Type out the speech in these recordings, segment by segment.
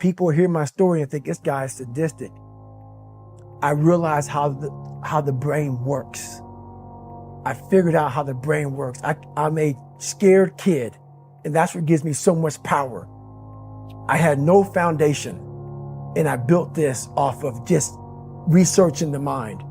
People hear my story and think this guy is sadistic. I realized how the brain works. I figured out how the brain works. I'm a scared kid, and that's what gives me so much power. I had no foundation, and I built this off of just researching the mind.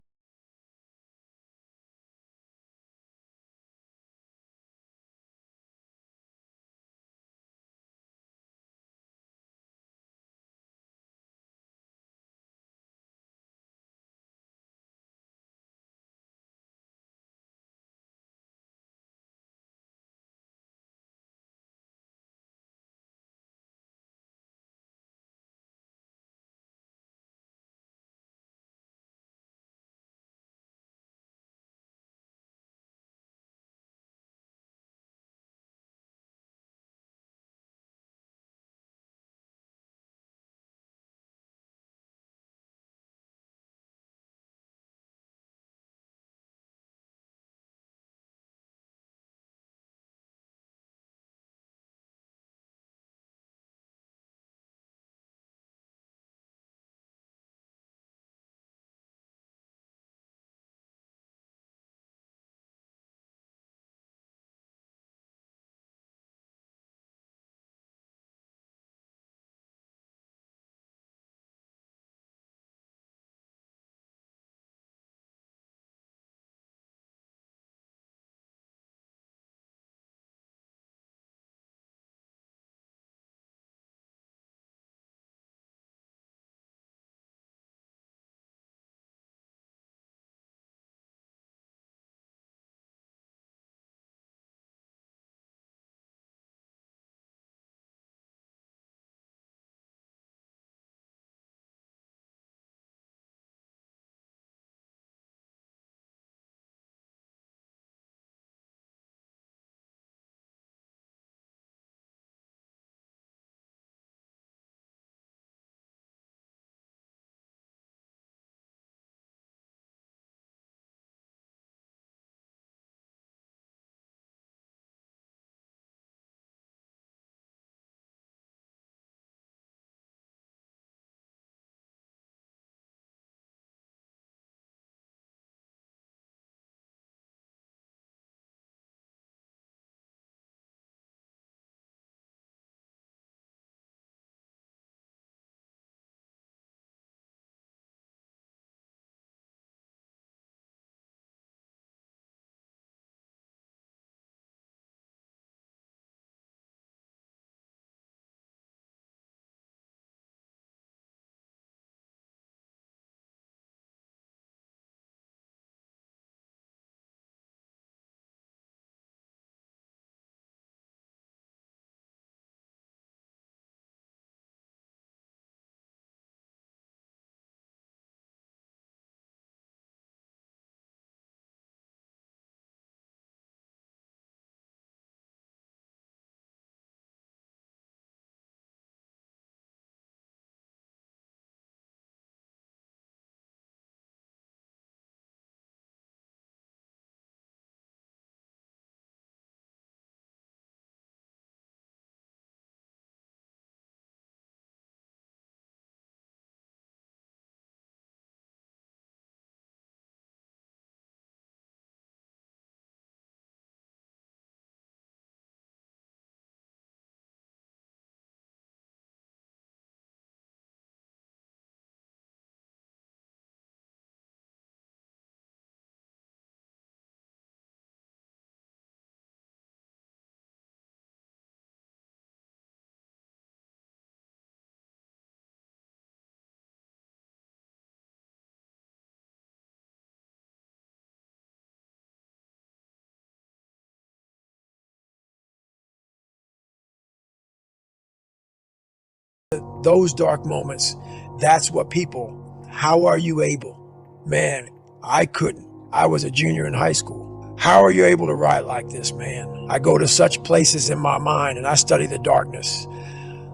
Those dark moments, that's what people, how are you able? Man, I couldn't. I was a junior in high school. How are you able to write like this, man? I go to such places in my mind and I study the darkness.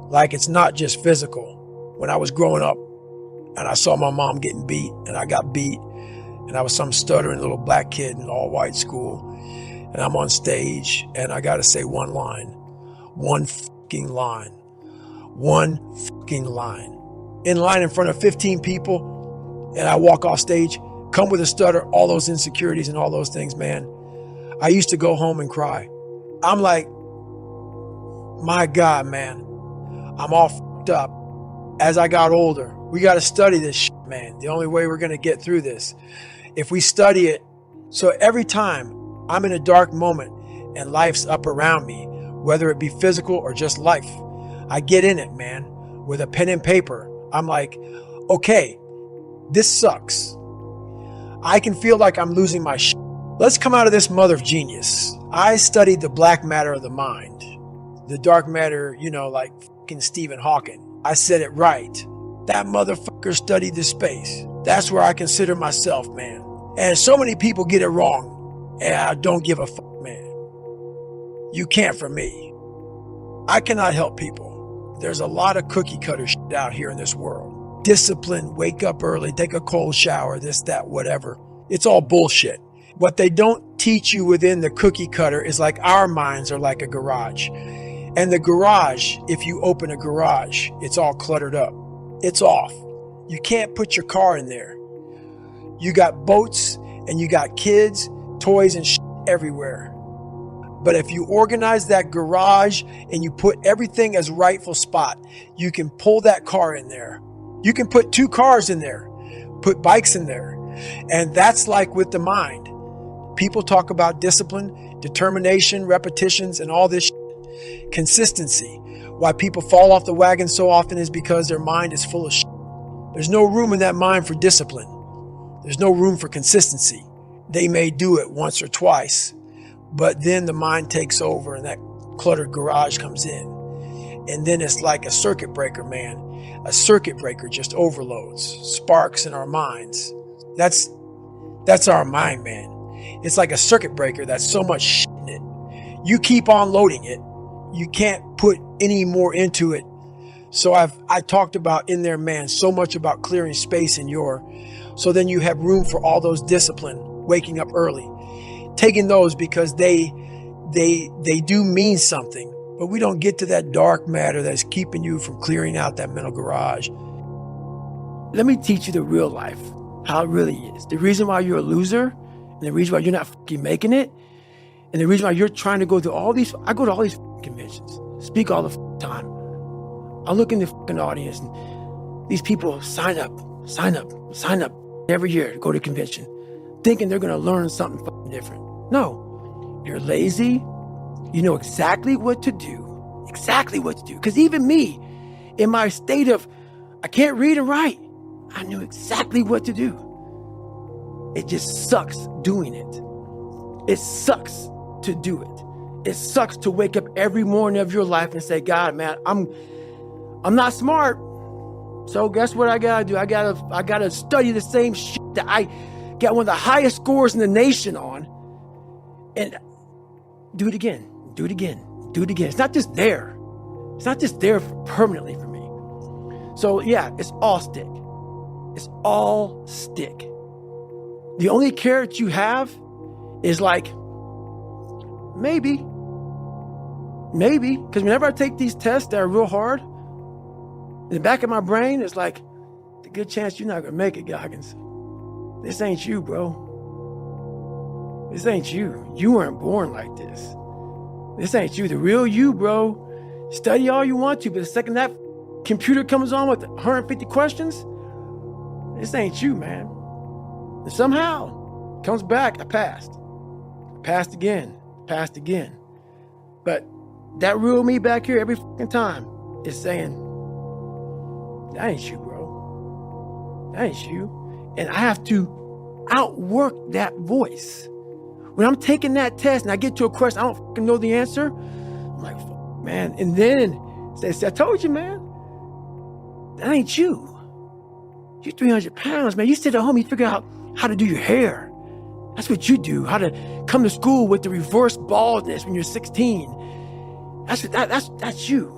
Like it's not just physical. When I was growing up and I saw my mom getting beat and I got beat and I was some stuttering little black kid in an all-white school and I'm on stage and I got to say one line, one fucking line. one fucking line. In line in front of 15 people, and I walk off stage, come with a stutter, all those insecurities and all those things, man. I used to go home and cry. I'm like, my God, man, I'm all fucked up. As I got older, we got to study this shit, man. The only way we're going to get through this, if we study it. So every time I'm in a dark moment and life's up around me, whether it be physical or just life, I get in it, man, with a pen and paper. I'm like, okay, this sucks. I can feel like I'm losing my shit. Let's come out of this mother of genius. I studied the black matter of the mind, the dark matter, like fucking Stephen Hawking. I said it right. That motherfucker studied the space. That's where I consider myself, man. And so many people get it wrong. And I don't give a fuck, man. You can't for me. I cannot help people. There's a lot of cookie cutter shit out here in this world. Discipline, wake up early, take a cold shower, this, that, whatever. It's all bullshit. What they don't teach you within the cookie cutter is like our minds are like a garage. And the garage, if you open a garage, it's all cluttered up. It's off. You can't put your car in there. You got boats and you got kids, toys and shit everywhere. But if you organize that garage and you put everything as rightful spot, you can pull that car in there. You can put 2 cars in there, put bikes in there. And that's like with the mind. People talk about discipline, determination, repetitions, and all this shit. Consistency. Why people fall off the wagon so often is because their mind is full of shit. There's no room in that mind for discipline. There's no room for consistency. They may do it once or twice, but then the mind takes over and that cluttered garage comes in. And then it's like a circuit breaker, man. A circuit breaker just overloads, sparks in our minds. That's our mind, man. It's like a circuit breaker that's so much shit in it. You keep on loading it. You can't put any more into it. So I talked about in there, man, so much about clearing space in so then you have room for all those discipline, waking up early, taking those because they do mean something, but we don't get to that dark matter that's keeping you from clearing out that mental garage. Let me teach you the real life, how it really is. The reason why you're a loser and the reason why you're not fucking making it and the reason why you're trying to go through I go to all these conventions, speak all the time. I look in the fucking audience and these people sign up every year to go to convention, thinking they're going to learn something fucking different. No, you're lazy. You know exactly what to do. Because even me, in my state of, I can't read and write, I knew exactly what to do. It just sucks doing it. It sucks to do it. It sucks to wake up every morning of your life and say, God, man, I'm not smart. So guess what I gotta do? I gotta study the same shit that I got one of the highest scores in the nation on, and do it again. It's not just there. It's not just there permanently for me. So yeah, it's all stick. It's all stick. The only carrot you have is like, maybe, because whenever I take these tests that are real hard, in the back of my brain, it's like, the good chance you're not going to make it, Goggins. This ain't you, bro. This ain't you. You weren't born like this. This ain't you. The real you, bro. Study all you want to, but the second that computer comes on with 150 questions, this ain't you, man. And somehow, comes back, I passed. Passed again. But that real me back here every fucking time is saying, that ain't you, bro. That ain't you. And I have to outwork that voice. When I'm taking that test and I get to a question, I don't fucking know the answer. I'm like, fuck, man. And then they say, I told you, man. That ain't you. You're 300 pounds, man. You sit at home, you figure out how to do your hair. That's what you do. How to come to school with the reverse baldness when you're 16. That's you.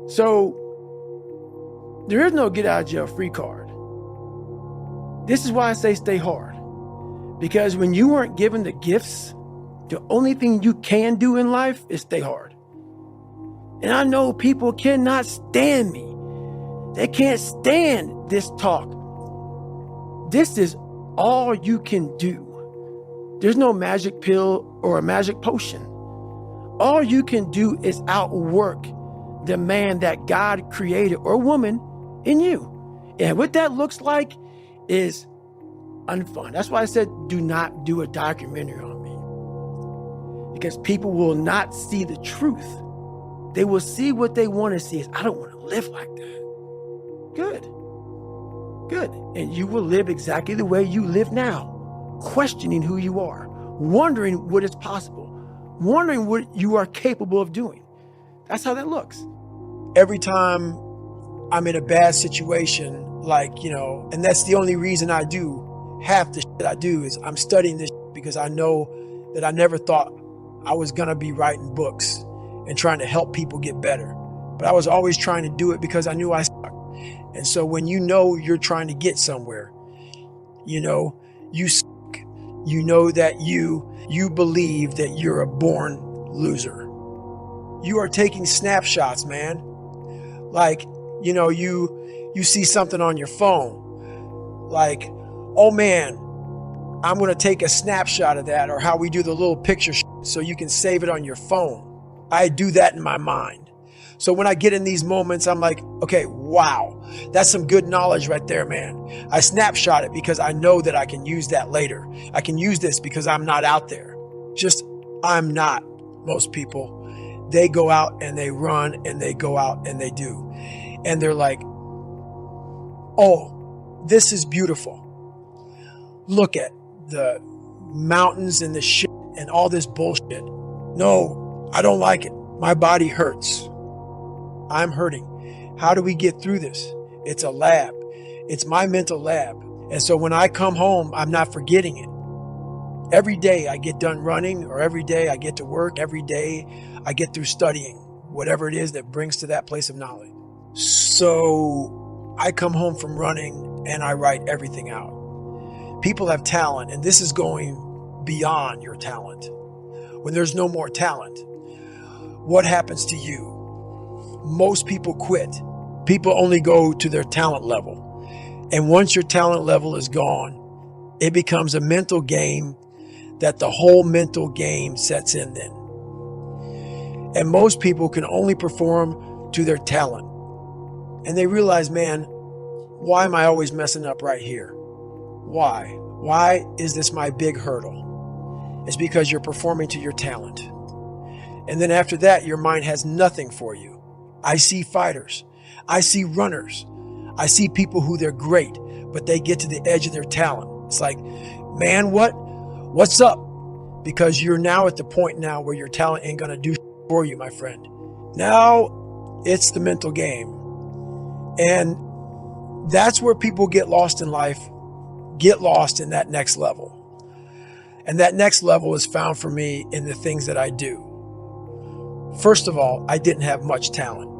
So there is no get out of jail free card. This is why I say stay hard. Because when you weren't given the gifts, the only thing you can do in life is stay hard. And I know people cannot stand me. They can't stand this talk. This is all you can do. There's no magic pill or a magic potion. All you can do is outwork the man that God created or woman in you. And what that looks like is unfun. That's why I said, do not do a documentary on me. Because people will not see the truth. They will see what they want to see. Is, I don't want to live like that. Good. Good. And you will live exactly the way you live now. Questioning who you are. Wondering what is possible. Wondering what you are capable of doing. That's how that looks. Every time I'm in a bad situation, and that's the only reason I do half the shit I do is I'm studying this because I know that I never thought I was going to be writing books and trying to help people get better. But I was always trying to do it because I knew I sucked. And so when you know you're trying to get somewhere, you suck. You know that you believe that you're a born loser. You are taking snapshots, man. You see something on your phone. Like, oh man, I'm going to take a snapshot of that, or how we do the little picture so you can save it on your phone. I do that in my mind. So when I get in these moments, I'm like, okay, wow, that's some good knowledge right there, man. I snapshot it because I know that I can use that later. I can use this because I'm not out there. I'm not most people. They go out and they run and they go out and they do. And they're like, oh, this is beautiful. Look at the mountains and the shit and all this bullshit. No, I don't like it. My body hurts. I'm hurting. How do we get through this? It's a lab. It's my mental lab. And so when I come home, I'm not forgetting it. Every day I get done running, or every day I get to work, every day I get through studying, whatever it is that brings to that place of knowledge. So I come home from running and I write everything out. People have talent, and this is going beyond your talent. When there's no more talent, what happens to you? Most people quit. People only go to their talent level. And once your talent level is gone, it becomes a mental game that the whole mental game sets in then. And most people can only perform to their talent. And they realize, man, why am I always messing up right here? Why? Why is this my big hurdle? It's because you're performing to your talent. And then after that, your mind has nothing for you. I see fighters. I see runners. I see people who they're great, but they get to the edge of their talent. It's like, man, what's up? Because you're now at the point now where your talent ain't going to do for you, my friend. Now it's the mental game. And that's where people get lost in life, get lost in that next level. And that next level is found for me in the things that I do. First of all, I didn't have much talent.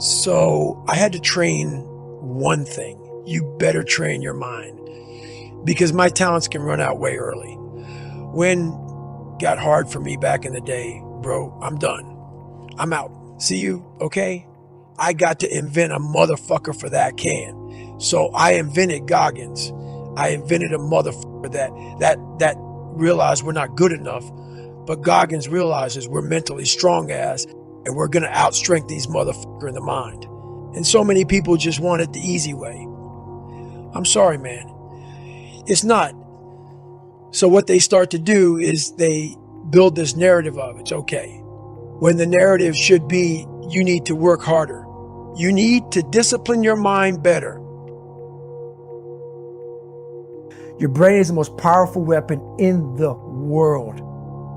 So I had to train one thing. You better train your mind, because my talents can run out way early. When it got hard for me back in the day, bro, I'm done. I'm out. See you, okay? I got to invent a motherfucker for that can. So I invented Goggins. I invented a motherfucker that realized we're not good enough, but Goggins realizes we're mentally strong as, and we're going to outstrength these motherfuckers in the mind. And so many people just want it the easy way. I'm sorry, man. It's not. So what they start to do is they build this narrative of it's okay. When the narrative should be, you need to work harder. You need to discipline your mind better. Your brain is the most powerful weapon in the world.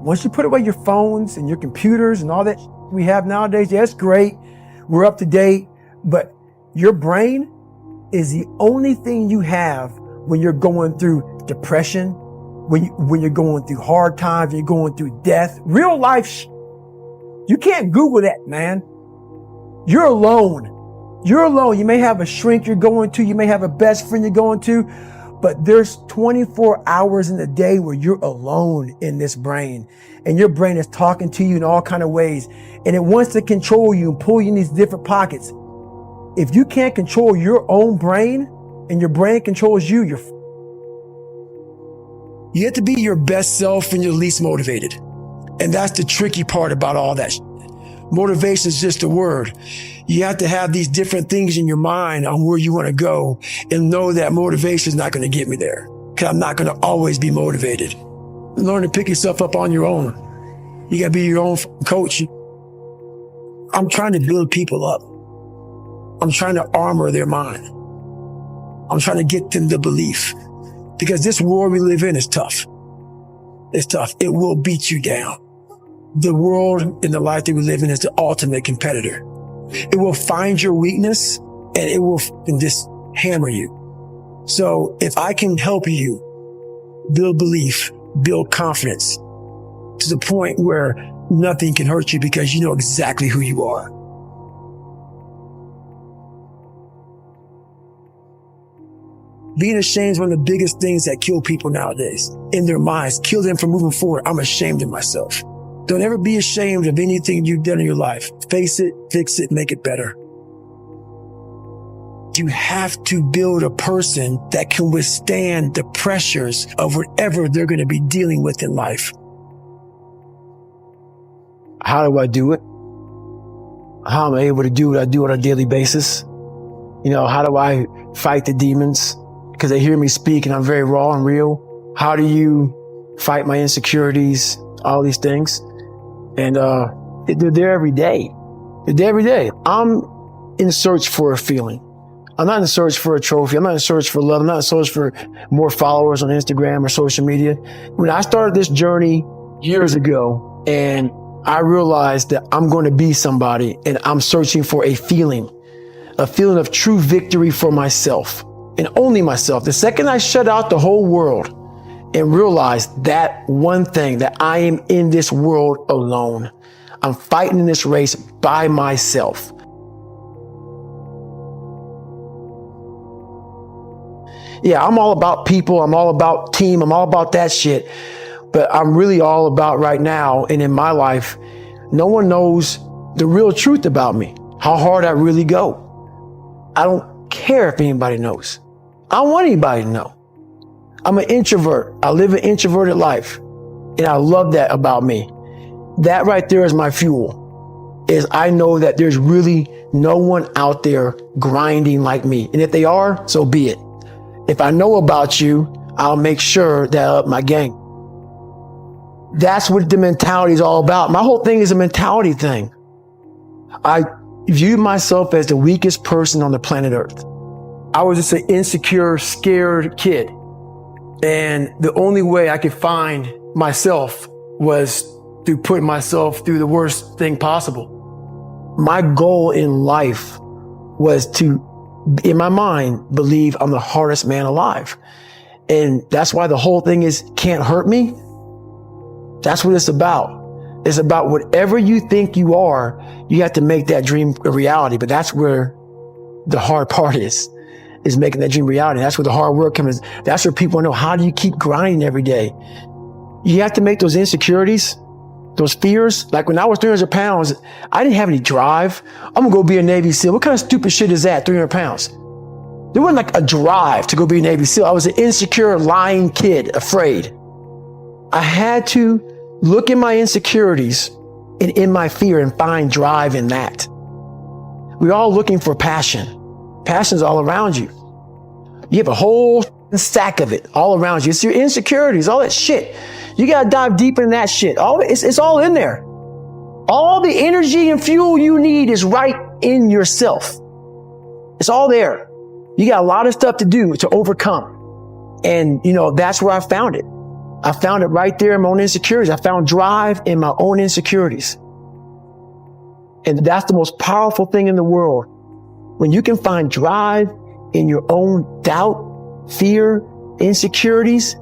Once you put away your phones and your computers and all that we have nowadays, yeah, it's great. We're up to date. But your brain is the only thing you have when you're going through depression, when you're going through hard times, when you're going through death, real life. You can't Google that, man. You're alone. You're alone. You may have a shrink you're going to. You may have a best friend you're going to. But there's 24 hours in the day where you're alone in this brain, and your brain is talking to you in all kind of ways, and it wants to control you and pull you in these different pockets. If you can't control your own brain and your brain controls you, you have to be your best self when you're least motivated. And that's the tricky part about all that. Motivation is just a word. You have to have these different things in your mind on where you want to go and know that motivation is not going to get me there, because I'm not going to always be motivated. Learn to pick yourself up on your own. You got to be your own coach. I'm trying to build people up. I'm trying to armor their mind. I'm trying to get them the belief, because this world we live in is tough. It's tough. It will beat you down. The world and the life that we live in is the ultimate competitor. It will find your weakness and it will just hammer you. So if I can help you build belief, build confidence to the point where nothing can hurt you because you know exactly who you are. Being ashamed is one of the biggest things that kill people nowadays in their minds, kill them from moving forward. I'm ashamed of myself. Don't ever be ashamed of anything you've done in your life. Face it, fix it, make it better. You have to build a person that can withstand the pressures of whatever they're going to be dealing with in life. How do I do it? How am I able to do what I do on a daily basis? You know, how do I fight the demons? Because they hear me speak and I'm very raw and real. How do you fight my insecurities? All these things. And they're there every day. They're there every day. I'm in search for a feeling. I'm not in search for a trophy. I'm not in search for love. I'm not in search for more followers on Instagram or social media. When I started this journey years ago and I realized that I'm going to be somebody and I'm searching for a feeling of true victory for myself and only myself. The second I shut out the whole world and realize that one thing, that I am in this world alone. I'm fighting in this race by myself. Yeah, I'm all about people. I'm all about team. I'm all about that shit. But I'm really all about right now and in my life, no one knows the real truth about me, how hard I really go. I don't care if anybody knows. I don't want anybody to know. I'm an introvert. I live an introverted life. And I love that about me. That right there is my fuel. Is I know that there's really no one out there grinding like me. And if they are, so be it. If I know about you, I'll make sure that I up my game. That's what the mentality is all about. My whole thing is a mentality thing. I view myself as the weakest person on the planet Earth. I was just an insecure, scared kid. And the only way I could find myself was through putting myself through the worst thing possible. My goal in life was to, in my mind, believe I'm the hardest man alive. And that's why the whole thing is can't hurt me. That's what it's about. It's about whatever you think you are, you have to make that dream a reality. But that's where the hard part is making that dream reality. That's where the hard work comes. That's where people know, how do you keep grinding every day? You have to make those insecurities, those fears. Like when I was 300 pounds, I didn't have any drive. I'm going to go be a Navy SEAL. What kind of stupid shit is that, 300 pounds? There wasn't like a drive to go be a Navy SEAL. I was an insecure, lying kid, afraid. I had to look at my insecurities and in my fear and find drive in that. We're all looking for passion. Passion's all around you. You have a whole stack of it all around you. It's your insecurities, all that shit. You got to dive deep in that shit. It's all in there. All the energy and fuel you need is right in yourself. It's all there. You got a lot of stuff to do to overcome. And, that's where I found it. I found it right there in my own insecurities. I found drive in my own insecurities. And that's the most powerful thing in the world. When you can find drive in your own doubt, fear, insecurities,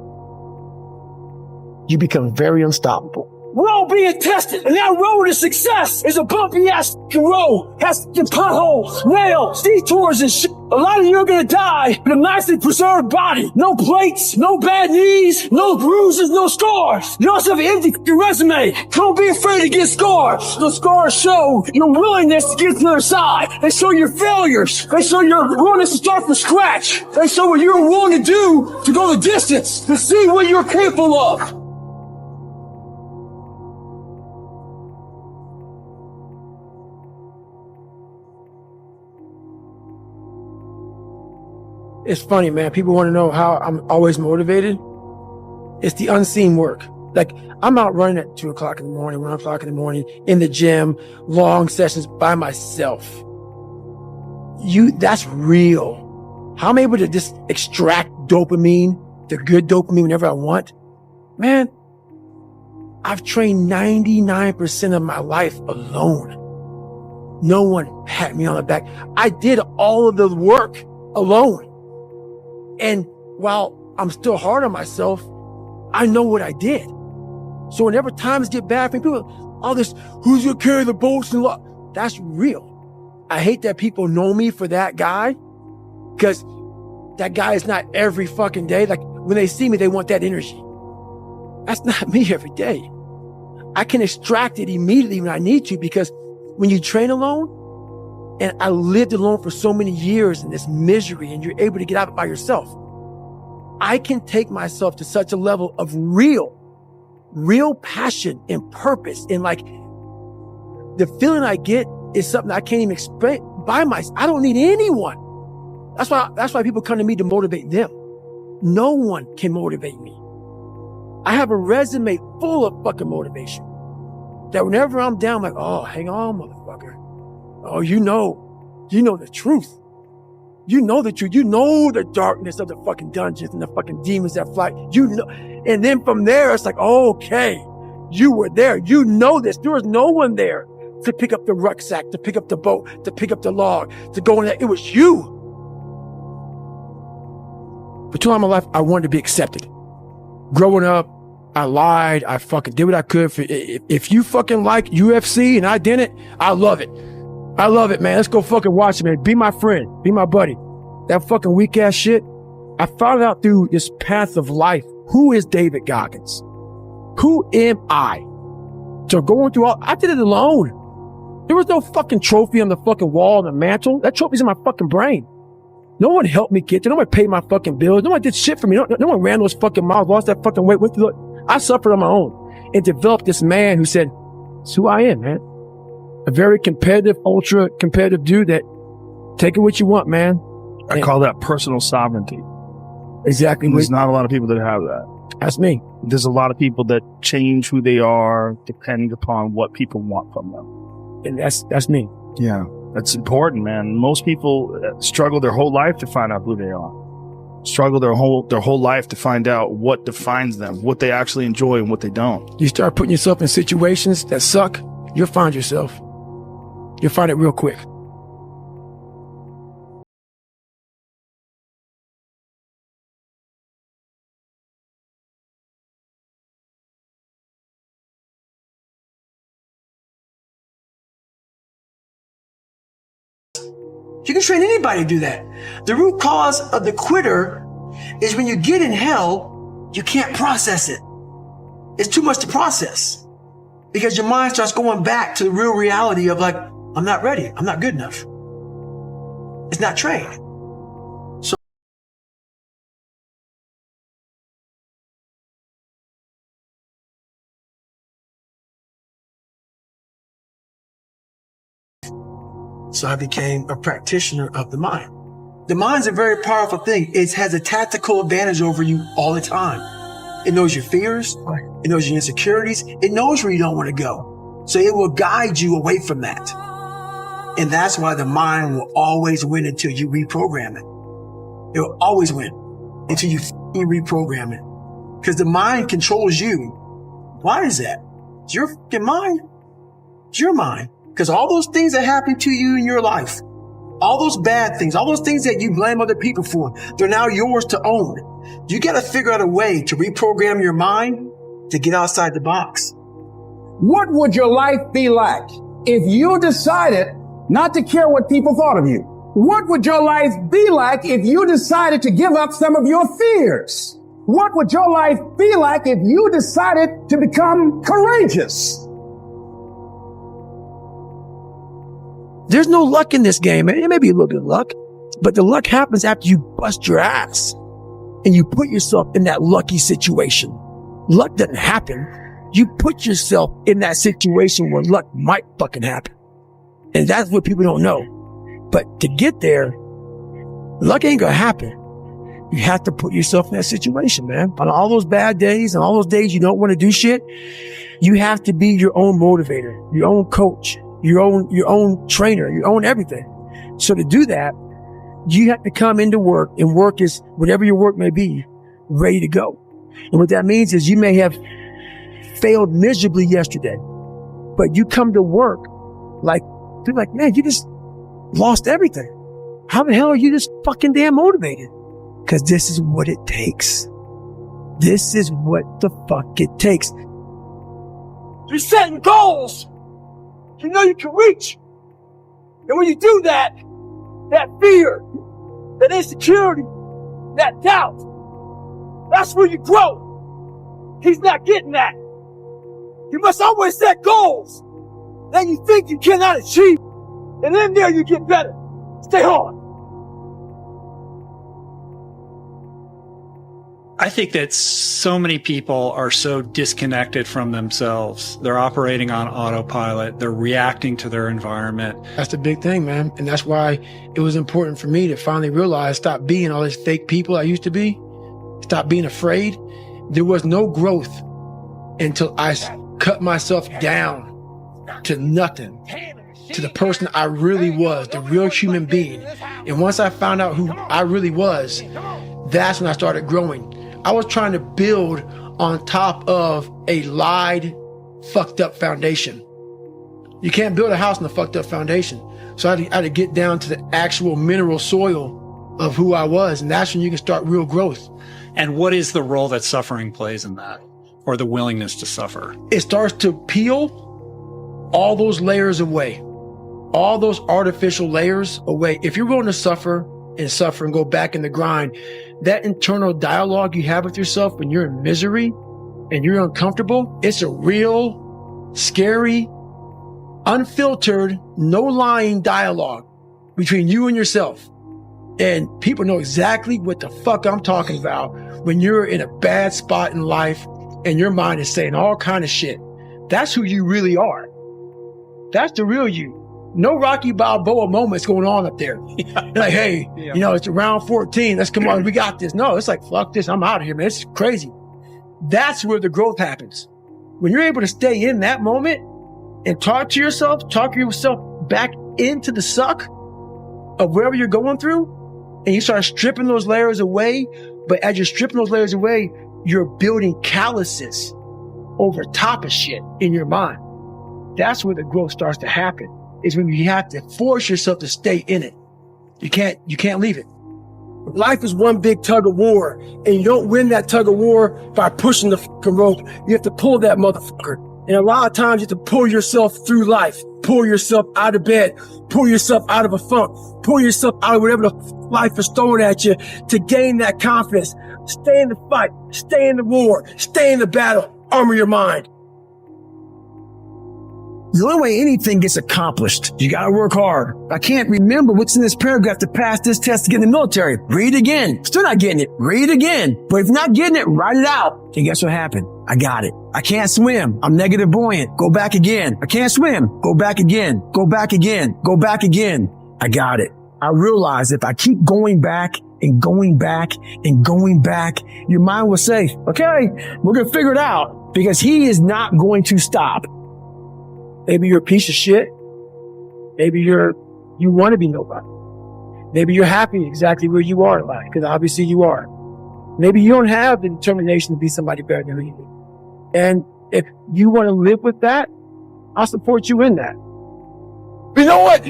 you become very unstoppable. We're all being tested, and that road to success is a bumpy ass road. Has potholes, nails, detours, and shit. A lot of you are gonna die with a nicely preserved body. No plates, no bad knees, no bruises, no scars. You also have an empty resume. Don't be afraid to get scars. The scars show your willingness to get to the other side. They show your failures. They show your willingness to start from scratch. They show what you're willing to do to go the distance, to see what you're capable of. It's funny, man. People want to know how I'm always motivated. It's the unseen work. Like, I'm out running at 2 o'clock in the morning, 1 o'clock in the morning, in the gym, long sessions by myself. That's real. How I'm able to just extract dopamine, the good dopamine whenever I want. Man, I've trained 99% of my life alone. No one pat me on the back. I did all of the work alone. And while I'm still hard on myself, I know what I did. So whenever times get bad for me, people, all this, who's gonna carry the bolts and that's real. I hate that people know me for that guy, because that guy is not every fucking day. Like, when they see me, they want that energy. That's not me every day. I can extract it immediately when I need to, because when you train alone, and I lived alone for so many years in this misery, and you're able to get out of it by yourself, I can take myself to such a level of real passion and purpose. And like, the feeling I get is something I can't even explain by myself. I don't need anyone. That's why people come to me to motivate them. No one can motivate me. I have a resume full of fucking motivation that whenever I'm down, I'm like, oh, hang on, motherfucker. Oh, you know the truth. You know the truth. You know the darkness of the fucking dungeons and the fucking demons that fly. You know. And then from there, it's like, okay, you were there. You know this. There was no one there to pick up the rucksack, to pick up the boat, to pick up the log, to go in there. It was you. For too long in my life, I wanted to be accepted. Growing up, I lied. I fucking did what I could. If you fucking like UFC and I didn't, I love it. I love it, man. Let's go fucking watch it, man. Be my friend. Be my buddy. That fucking weak ass shit. I found out through this path of life. Who is David Goggins? Who am I? So going through I did it alone. There was no fucking trophy on the fucking wall on the mantle. That trophy's in my fucking brain. No one helped me get there. No one paid my fucking bills. No one did shit for me. No one ran those fucking miles, lost that fucking weight. I suffered on my own and developed this man who said, it's who I am, man. A very competitive, ultra competitive dude that take it what you want, man. I call that personal sovereignty. Exactly. There's not a lot of people that have that. That's me. There's a lot of people that change who they are depending upon what people want from them. And that's me. Yeah. That's important, man. Most people struggle their whole life to find out who they are. Struggle their whole life to find out what defines them, what they actually enjoy and what they don't. You start putting yourself in situations that suck, you'll find yourself. You'll find it real quick. You can train anybody to do that. The root cause of the quitter is when you get in hell, you can't process it. It's too much to process because your mind starts going back to the real reality of like, I'm not ready. I'm not good enough. It's not trained. So I became a practitioner of the mind. The mind's a very powerful thing. It has a tactical advantage over you all the time. It knows your fears. It knows your insecurities. It knows where you don't want to go. So it will guide you away from that. And that's why the mind will always win until you reprogram it. It will always win until you reprogram it. Because the mind controls you. Why is that? It's your fucking mind. It's your mind. Because all those things that happen to you in your life, all those bad things, all those things that you blame other people for, they're now yours to own. You got to figure out a way to reprogram your mind to get outside the box. What would your life be like if you decided not to care what people thought of you? What would your life be like if you decided to give up some of your fears? What would your life be like if you decided to become courageous? There's no luck in this game, man. It may be a little bit of luck, but the luck happens after you bust your ass and you put yourself in that lucky situation. Luck doesn't happen. You put yourself in that situation where luck might fucking happen. And that's what people don't know. But to get there, luck ain't gonna happen. You have to put yourself in that situation, man. On all those bad days and all those days you don't want to do shit, you have to be your own motivator, your own coach, your own trainer, your own everything. So to do that, you have to come into work, and work is whatever your work may be, ready to go. And what that means is you may have failed miserably yesterday, but you come to work like, man, you just lost everything. How the hell are you just fucking damn motivated? Because this is what it takes. This is what the fuck it takes. You're setting goals you know you can reach. And when you do that, that fear, that insecurity, that doubt, that's where you grow. He's not getting that. You must always set goals that you think you cannot achieve. And then there you get better. Stay hard. I think that so many people are so disconnected from themselves. They're operating on autopilot. They're reacting to their environment. That's the big thing, man. And that's why it was important for me to finally realize, stop being all these fake people I used to be. Stop being afraid. There was no growth until I cut myself down to nothing, to the person I really was, the real human being. And once I found out who I really was, that's when I started growing. I was trying to build on top of a lied, fucked up foundation. You can't build a house on a fucked up foundation. So I had to get down to the actual mineral soil of who I was. And that's when you can start real growth. And what is the role that suffering plays in that, or the willingness to suffer? It starts to peel all those layers away, all those artificial layers away. If you're willing to suffer and go back in the grind, that internal dialogue you have with yourself when you're in misery and you're uncomfortable, it's a real, scary, unfiltered, no lying dialogue between you and yourself. And people know exactly what the fuck I'm talking about when you're in a bad spot in life and your mind is saying all kind of shit. That's who you really are. That's the real you. No Rocky Balboa moments going on up there. Like, hey, you know, it's round 14. Let's come on. We got this. No, it's like, fuck this. I'm out of here, man. It's crazy. That's where the growth happens. When you're able to stay in that moment and talk yourself back into the suck of wherever you're going through, and you start stripping those layers away. But as you're stripping those layers away, you're building calluses over top of shit in your mind. That's where the growth starts to happen. Is when you have to force yourself to stay in it. You can't leave it. Life is one big tug of war, and you don't win that tug of war by pushing the fucking rope. You have to pull that motherfucker. And a lot of times you have to pull yourself through life, pull yourself out of bed, pull yourself out of a funk, pull yourself out of whatever the life is throwing at you to gain that confidence. Stay in the fight, stay in the war, stay in the battle, armor your mind. The only way anything gets accomplished, you gotta work hard. I can't remember what's in this paragraph to pass this test to get in the military. Read it again. Still not getting it. Read it again. But if you're not getting it, write it out. And guess what happened? I got it. I can't swim. I'm negative buoyant. Go back again. I can't swim. Go back again. Go back again. Go back again. I got it. I realize if I keep going back and going back and going back, your mind will say, okay, we're going to figure it out, because he is not going to stop. Maybe you're a piece of shit. Maybe you want to be nobody. Maybe you're happy exactly where you are in life, because obviously you are. Maybe you don't have the determination to be somebody better than you. And if you want to live with that, I'll support you in that. But you know what?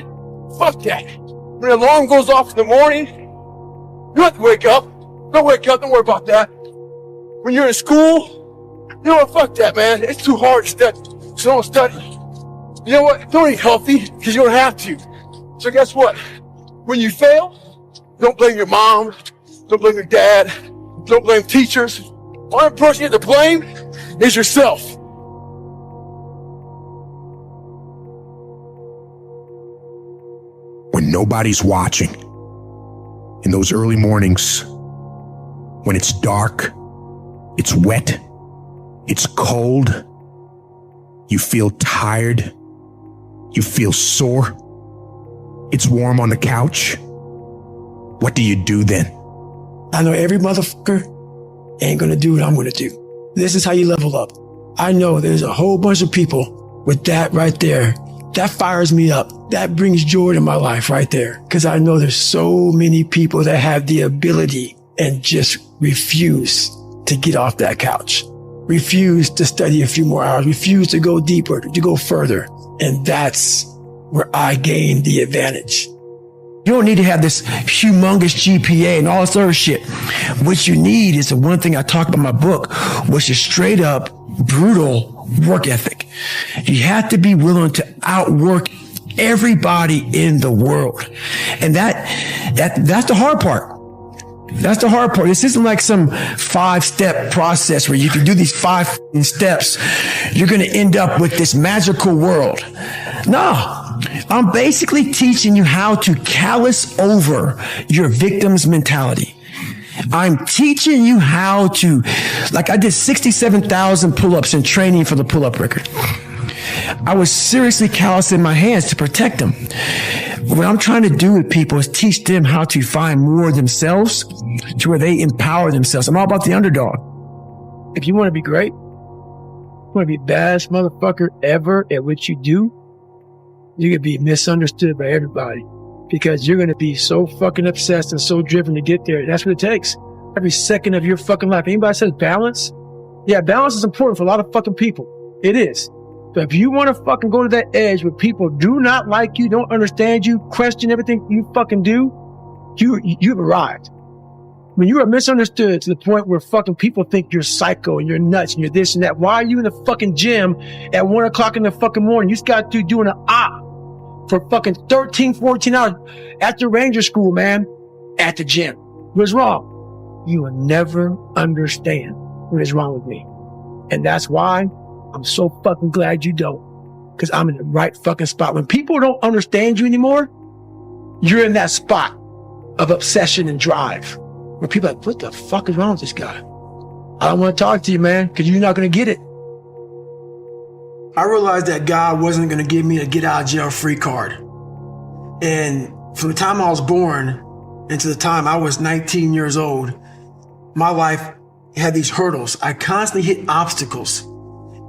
Fuck that. When the alarm goes off in the morning, you don't have to wake up. Don't wake up. Don't worry about that. When you're in school, you know what? Fuck that, man. It's too hard to so don't study. You know what? Don't eat healthy because you don't have to. So guess what? When you fail, don't blame your mom, don't blame your dad, don't blame teachers. Only person you have to blame is yourself. When nobody's watching, in those early mornings, when it's dark, it's wet, it's cold, you feel tired, you feel sore, it's warm on the couch, what do you do then? I know every motherfucker ain't gonna do what I'm gonna do. This is how you level up. I know there's a whole bunch of people with that right there. That fires me up. That brings joy to my life right there. Cause I know there's so many people that have the ability and just refuse to get off that couch. Refuse to study a few more hours. Refuse to go deeper, to go further. And that's where I gain the advantage. You don't need to have this humongous GPA and all this other shit. What you need is the one thing I talk about in my book, which is straight up brutal work ethic. You have to be willing to outwork everybody in the world. And that's the hard part. That's the hard part. This isn't like some 5-step process where you can do these 5 steps. You're going to end up with this magical world. No. I'm basically teaching you how to callous over your victim's mentality. I'm teaching you how to, like I did 67,000 pull-ups in training for the pull-up record. I was seriously callousing my hands to protect them. What I'm trying to do with people is teach them how to find more of themselves to where they empower themselves. I'm all about the underdog. If you want to be great, you want to be the best motherfucker ever at what you do, you're going to be misunderstood by everybody because you're going to be so fucking obsessed and so driven to get there. That's what it takes. Every second of your fucking life. Anybody says balance? Yeah, balance is important for a lot of fucking people. It is. But if you want to fucking go to that edge where people do not like you, don't understand you, question everything you fucking do, you've arrived. When you are misunderstood to the point where fucking people think you're psycho and you're nuts and you're this and that, why are you in the fucking gym at 1 o'clock in the fucking morning? You just got to doing an op for fucking 13, 14 hours at the Ranger School, man, at the gym. What's wrong? You will never understand what is wrong with me. And that's why I'm so fucking glad you don't. Because I'm in the right fucking spot. When people don't understand you anymore, you're in that spot of obsession and drive. Where people are like, what the fuck is wrong with this guy? I don't want to talk to you, man, because you're not going to get it. I realized that God wasn't going to give me a get out of jail free card. And from the time I was born and to the time I was 19 years old, my life had these hurdles. I constantly hit obstacles,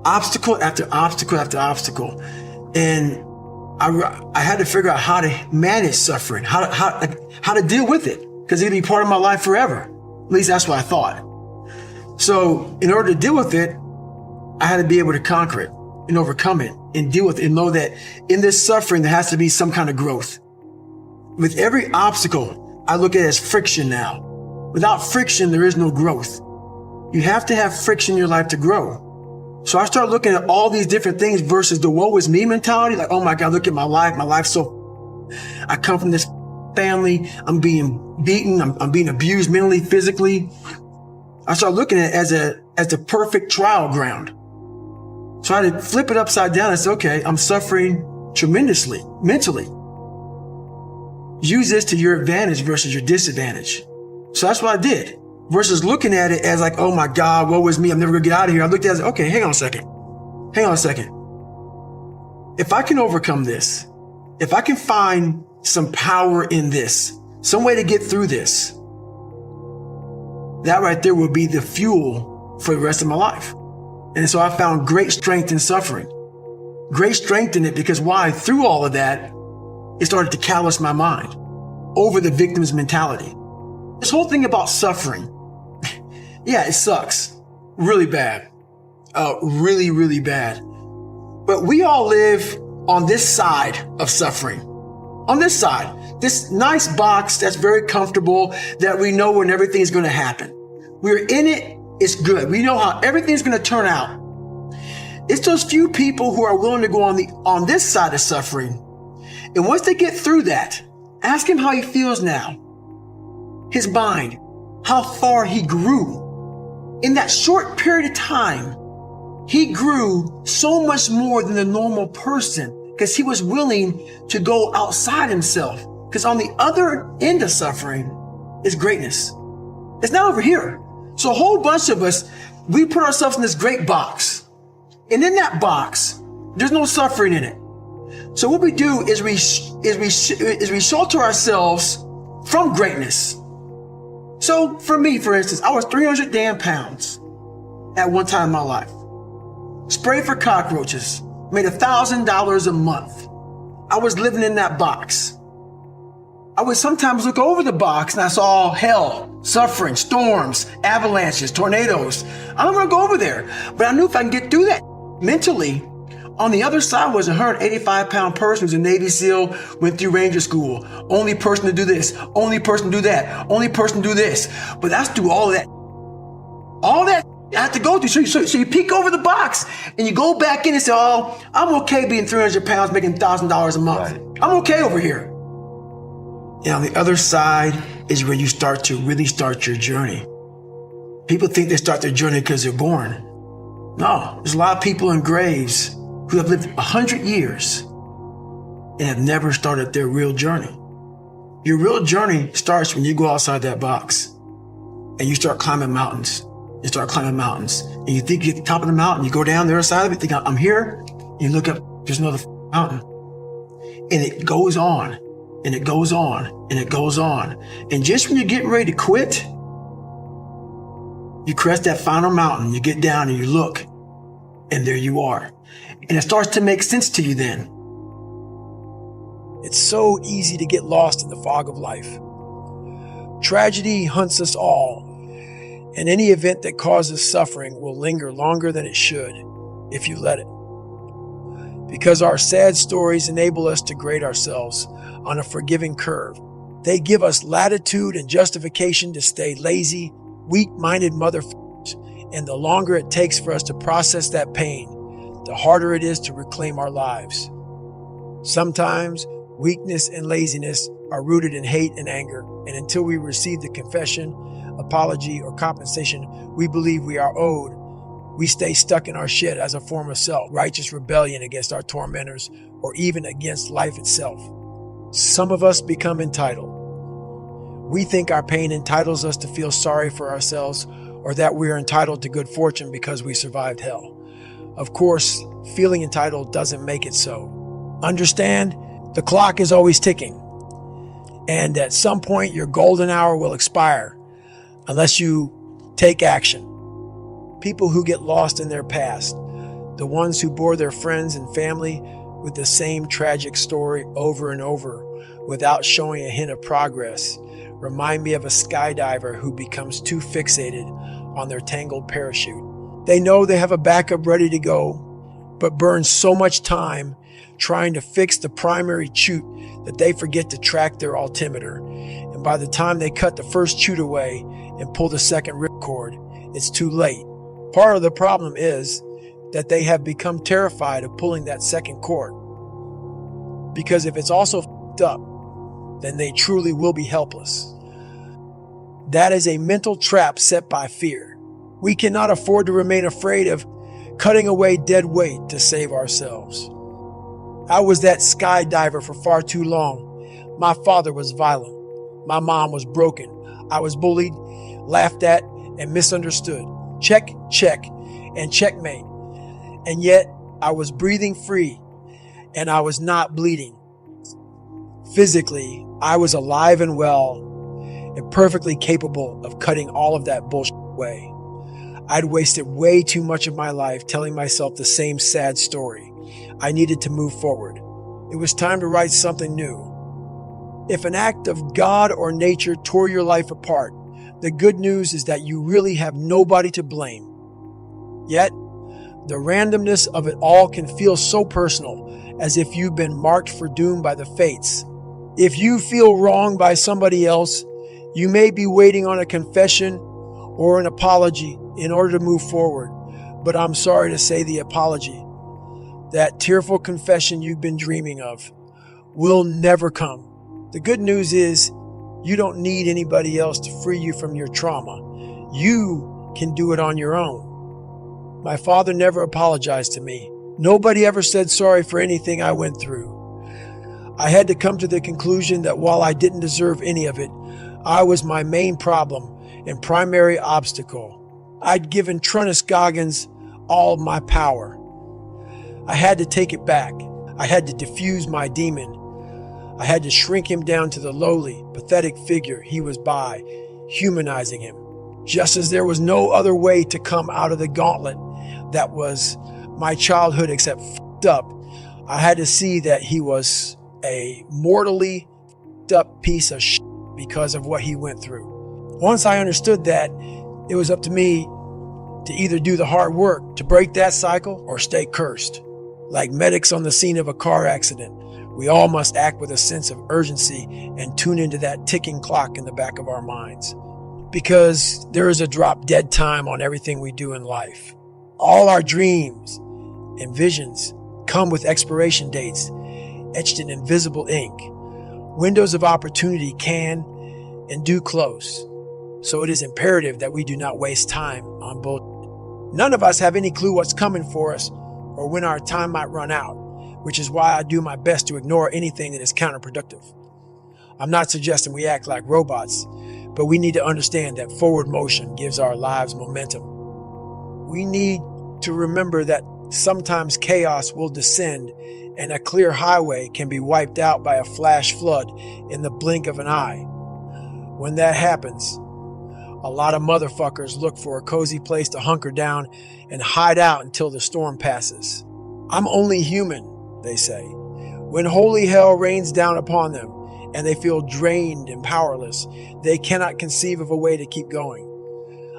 obstacle after obstacle after obstacle. And I had to figure out how to manage suffering, how to deal with it, because it'd be part of my life forever. At least that's what I thought. So in order to deal with it, I had to be able to conquer it and overcome it and deal with it and know that in this suffering, there has to be some kind of growth. With every obstacle, I look at it as friction now. Without friction, there is no growth. You have to have friction in your life to grow. So I start looking at all these different things versus the woe is me mentality. Like, oh my God, look at my life. My life's so, I come from this family. I'm being beaten. I'm being abused mentally, physically. I start looking at it as the perfect trial ground. So I had to flip it upside down and say, okay, I'm suffering tremendously, mentally. Use this to your advantage versus your disadvantage. So that's what I did. Versus looking at it as like, oh my God, woe is me. I'm never gonna get out of here. I looked at it as, okay, hang on a second. If I can overcome this, if I can find some power in this, some way to get through this, that right there will be the fuel for the rest of my life. And so I found great strength in suffering. Great strength in it because why? Through all of that, it started to callous my mind over the victim's mentality. This whole thing about suffering, yeah, it sucks. Really bad. Really, really bad. But we all live on this side of suffering. On this side, this nice box that's very comfortable, that we know when everything is going to happen. We're in it. It's good. We know how everything's going to turn out. It's those few people who are willing to go on this side of suffering. And once they get through that, ask him how he feels now. His mind, how far he grew. In that short period of time, he grew so much more than the normal person because he was willing to go outside himself. Because on the other end of suffering is greatness. It's not over here. So a whole bunch of us, we put ourselves in this great box. And in that box, there's no suffering in it. So what we do is we shelter ourselves from greatness. So for me, for instance, I was 300 damn pounds at one time in my life. Sprayed for cockroaches, made $1,000 a month. I was living in that box. I would sometimes look over the box and I saw hell, suffering, storms, avalanches, tornadoes. I don't want to go over there, but I knew if I can get through that mentally, on the other side was a 185-pound person who's a Navy SEAL, went through Ranger School. Only person to do this, only person to do that, only person to do this. But that's through all of that. All that I have to go through. So you peek over the box and you go back in and say, oh, I'm okay being 300 pounds, making $1,000 a month. Right. I'm okay over here. And on the other side is where you start to really start your journey. People think they start their journey because they're born. No, there's a lot of people in graves who have lived 100 years and have never started their real journey. Your real journey starts when you go outside that box and you start climbing mountains. You start climbing mountains and you think you're at the top of the mountain. You go down the other side of it, think I'm here. And you look up, there's another mountain. And it goes on. And it goes on, and it goes on. And just when you're getting ready to quit, you crest that final mountain, you get down and you look, and there you are. And it starts to make sense to you then. It's so easy to get lost in the fog of life. Tragedy hunts us all, and any event that causes suffering will linger longer than it should if you let it. Because our sad stories enable us to grade ourselves on a forgiving curve. They give us latitude and justification to stay lazy, weak-minded motherfuckers, and the longer it takes for us to process that pain, the harder it is to reclaim our lives. Sometimes weakness and laziness are rooted in hate and anger, and until we receive the confession, apology, or compensation we believe we are owed, we stay stuck in our shit as a form of self-righteous rebellion against our tormentors or even against life itself. Some of us become entitled. We think our pain entitles us to feel sorry for ourselves or that we are entitled to good fortune because we survived hell. Of course, feeling entitled doesn't make it so. Understand, the clock is always ticking. And at some point, your golden hour will expire unless you take action. People who get lost in their past, the ones who bore their friends and family with the same tragic story over and over without showing a hint of progress, remind me of a skydiver who becomes too fixated on their tangled parachute. They know they have a backup ready to go, but burn so much time trying to fix the primary chute that they forget to track their altimeter. And by the time they cut the first chute away and pull the second ripcord, it's too late. Part of the problem is that they have become terrified of pulling that second cord. Because if it's also f***ed up, then they truly will be helpless. That is a mental trap set by fear. We cannot afford to remain afraid of cutting away dead weight to save ourselves. I was that skydiver for far too long. My father was violent. My mom was broken. I was bullied, laughed at, and misunderstood. Check, check, and checkmate. And yet, I was breathing free, and I was not bleeding. Physically, I was alive and well, and perfectly capable of cutting all of that bullshit away. I'd wasted way too much of my life telling myself the same sad story. I needed to move forward. It was time to write something new. If an act of God or nature tore your life apart, the good news is that you really have nobody to blame. Yet, the randomness of it all can feel so personal, as if you've been marked for doom by the fates. If you feel wronged by somebody else, you may be waiting on a confession or an apology in order to move forward. But I'm sorry to say the apology, that tearful confession you've been dreaming of, will never come. The good news is you don't need anybody else to free you from your trauma. You can do it on your own. My father never apologized to me. Nobody ever said sorry for anything I went through. I had to come to the conclusion that while I didn't deserve any of it, I was my main problem and primary obstacle. I'd given Trunnis Goggins all of my power. I had to take it back. I had to diffuse my demon. I had to shrink him down to the lowly, pathetic figure he was by, humanizing him. Just as there was no other way to come out of the gauntlet that was my childhood except f***ed up, I had to see that he was a mortally f***ed up piece of shit because of what he went through. Once I understood that, it was up to me to either do the hard work to break that cycle or stay cursed. Like medics on the scene of a car accident, we all must act with a sense of urgency and tune into that ticking clock in the back of our minds. Because there is a drop dead time on everything we do in life. All our dreams and visions come with expiration dates etched in invisible ink. Windows of opportunity can and do close. So it is imperative that we do not waste time on both. None of us have any clue what's coming for us or when our time might run out, which is why I do my best to ignore anything that is counterproductive. I'm not suggesting we act like robots, but we need to understand that forward motion gives our lives momentum. We need to remember that sometimes chaos will descend and a clear highway can be wiped out by a flash flood in the blink of an eye. When that happens, a lot of motherfuckers look for a cozy place to hunker down and hide out until the storm passes. I'm only human, they say. When holy hell rains down upon them and they feel drained and powerless, they cannot conceive of a way to keep going.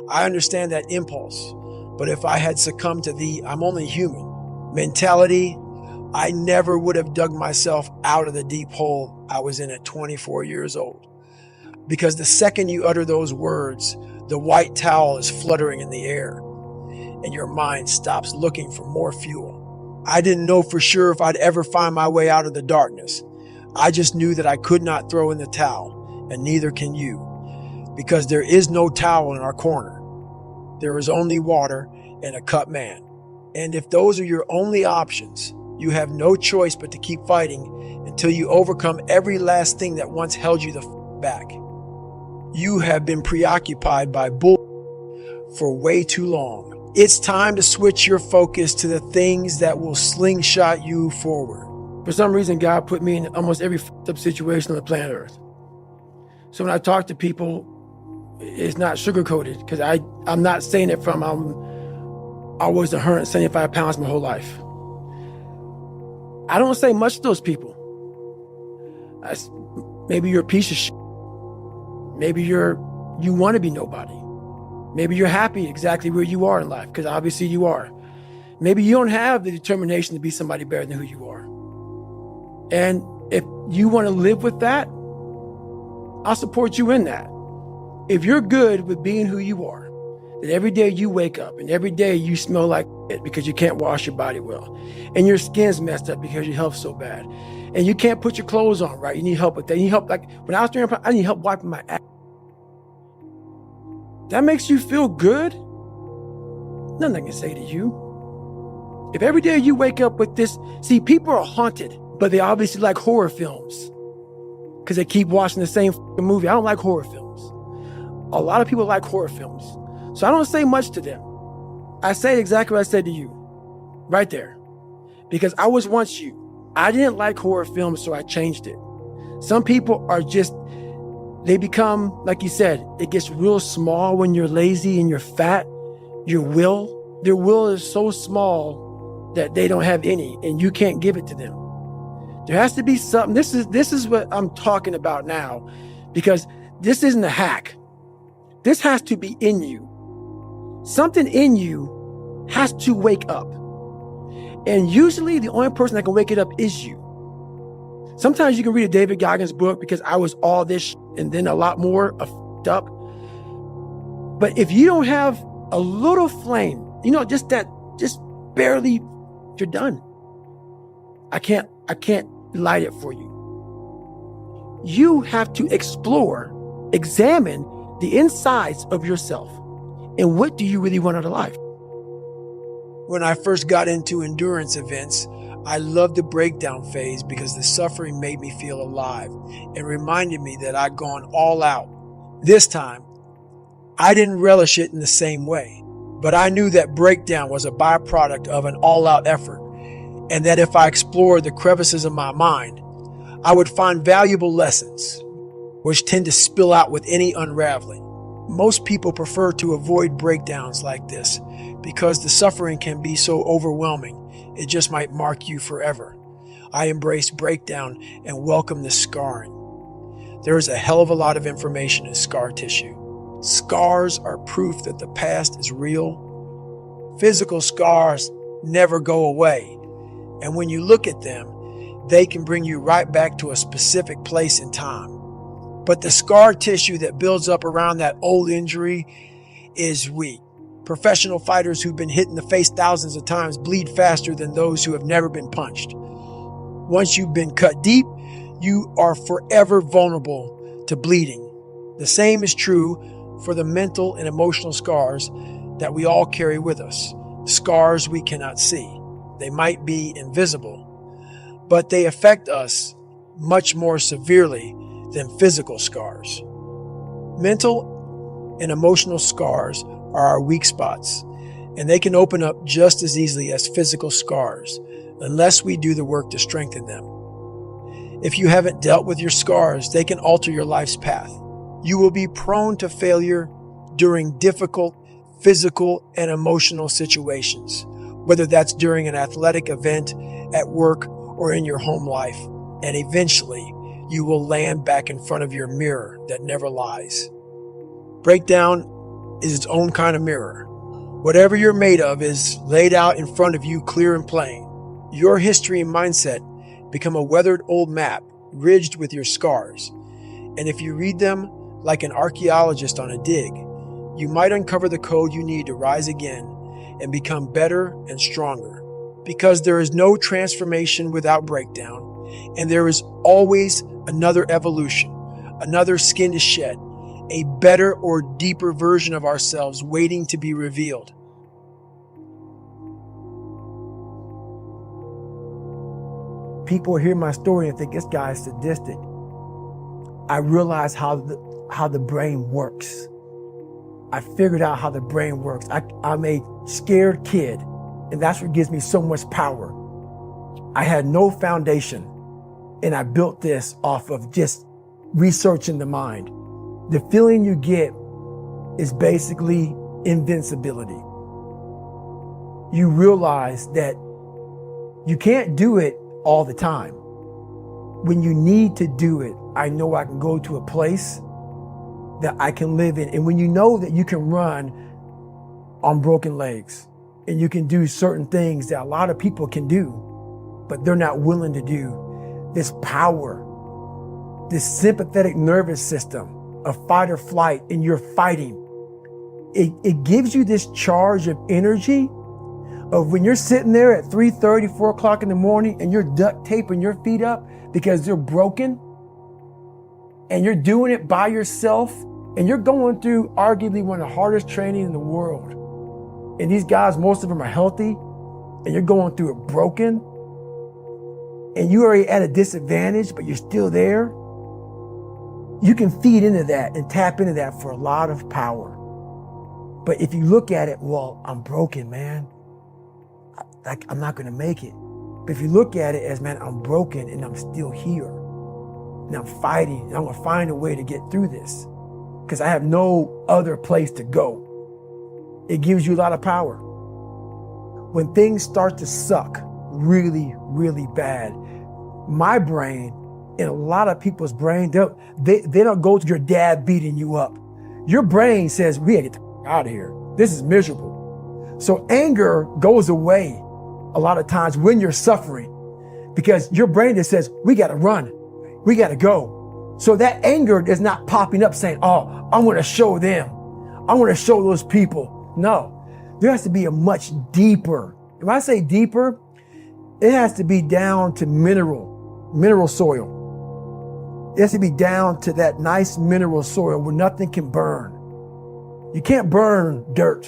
I understand that impulse, but if I had succumbed to the "I'm only human" mentality, I never would have dug myself out of the deep hole I was in at 24 years old. Because the second you utter those words, the white towel is fluttering in the air, and your mind stops looking for more fuel. I didn't know for sure if I'd ever find my way out of the darkness. I just knew that I could not throw in the towel, and neither can you, because there is no towel in our corner. There is only water and a cut man. And if those are your only options, you have no choice but to keep fighting until you overcome every last thing that once held you the back. You have been preoccupied by bull for way too long. It's time to switch your focus to the things that will slingshot you forward. For some reason, God put me in almost every up situation on the planet Earth. So when I talk to people, it's not sugar-coated, because I'm not saying it from I was 175 pounds my whole life. I don't say much to those people. Maybe you're a piece of shit. Maybe you want to be nobody. Maybe you're happy exactly where you are in life, because obviously you are. Maybe you don't have the determination to be somebody better than who you are. And if you want to live with that, I'll support you in that. If you're good with being who you are, that every day you wake up and every day you smell like shit because you can't wash your body well, and your skin's messed up because your health's so bad, and you can't put your clothes on right, you need help with that. You need help, like when I was doing, I need help wiping my ass. That makes you feel good? Nothing I can say to you. If every day you wake up with this, see, people are haunted, but they obviously like horror films because they keep watching the same movie. I don't like horror films. A lot of people like horror films. So I don't say much to them. I say exactly what I said to you right there, because I was once you. I didn't like horror films, so I changed it. Some people are just, they become, like you said, it gets real small when you're lazy and you're fat. Their will is so small that they don't have any, and you can't give it to them. There has to be something. This is what I'm talking about now, because this isn't a hack. This has to be in you. Something in you has to wake up. And usually the only person that can wake it up is you. Sometimes you can read a David Goggins book, because I was all this and then a lot more up. But if you don't have a little flame, just that just barely, you're done. I can't light it for you. You have to explore, examine the insides of yourself. And what do you really want out of life? When I first got into endurance events, I loved the breakdown phase because the suffering made me feel alive and reminded me that I'd gone all out. This time, I didn't relish it in the same way, but I knew that breakdown was a byproduct of an all-out effort, and that if I explored the crevices of my mind, I would find valuable lessons, which tend to spill out with any unraveling. Most people prefer to avoid breakdowns like this because the suffering can be so overwhelming, it just might mark you forever. I embrace breakdown and welcome the scarring. There is a hell of a lot of information in scar tissue. Scars are proof that the past is real. Physical scars never go away. And when you look at them, they can bring you right back to a specific place in time. But the scar tissue that builds up around that old injury is weak. Professional fighters who've been hit in the face thousands of times bleed faster than those who have never been punched. Once you've been cut deep, you are forever vulnerable to bleeding. The same is true for the mental and emotional scars that we all carry with us. Scars we cannot see. They might be invisible, but they affect us much more severely than physical scars. Mental and emotional scars are our weak spots, and they can open up just as easily as physical scars unless we do the work to strengthen them. If you haven't dealt with your scars, they can alter your life's path. You will be prone to failure during difficult physical and emotional situations, whether that's during an athletic event, at work, or in your home life. And eventually, you will land back in front of your mirror that never lies. Breakdown is its own kind of mirror. Whatever you're made of is laid out in front of you clear and plain. Your history and mindset become a weathered old map ridged with your scars. And if you read them like an archaeologist on a dig, you might uncover the code you need to rise again and become better and stronger. Because there is no transformation without breakdown, and there is always another evolution, another skin to shed, a better or deeper version of ourselves waiting to be revealed. People hear my story and think this guy is sadistic. I realize how the brain works. I figured out how the brain works. I'm a scared kid, and that's what gives me so much power. I had no foundation, and I built this off of just researching the mind. The feeling you get is basically invincibility. You realize that you can't do it all the time. When you need to do it, I know I can go to a place that I can live in. And when you know that you can run on broken legs and you can do certain things that a lot of people can do, but they're not willing to do, this power, this sympathetic nervous system of fight or flight, and you're fighting, it gives you this charge of energy of when you're sitting there at 3:30, 4 o'clock in the morning and you're duct taping your feet up because they're broken, and you're doing it by yourself, and you're going through arguably one of the hardest training in the world. And these guys, most of them are healthy, and you're going through it broken, and you're already at a disadvantage, but you're still there. You can feed into that and tap into that for a lot of power. But if you look at it, well, I'm broken, man. I'm not going to make it. But if you look at it as, man, I'm broken and I'm still here. And I'm fighting, and I'm going to find a way to get through this because I have no other place to go. It gives you a lot of power. When things start to suck really, really bad, my brain and a lot of people's brain, they don't go to your dad beating you up. Your brain says, we gotta get the out of here. This is miserable. So anger goes away a lot of times when you're suffering because your brain just says, we got to run. We got to go. So that anger is not popping up saying, oh, I'm going to show them. I'm going to show those people. No, There has to be a much deeper. When I say deeper, it has to be down to mineral soil. It has to be down to that nice mineral soil where nothing can burn. You can't burn dirt.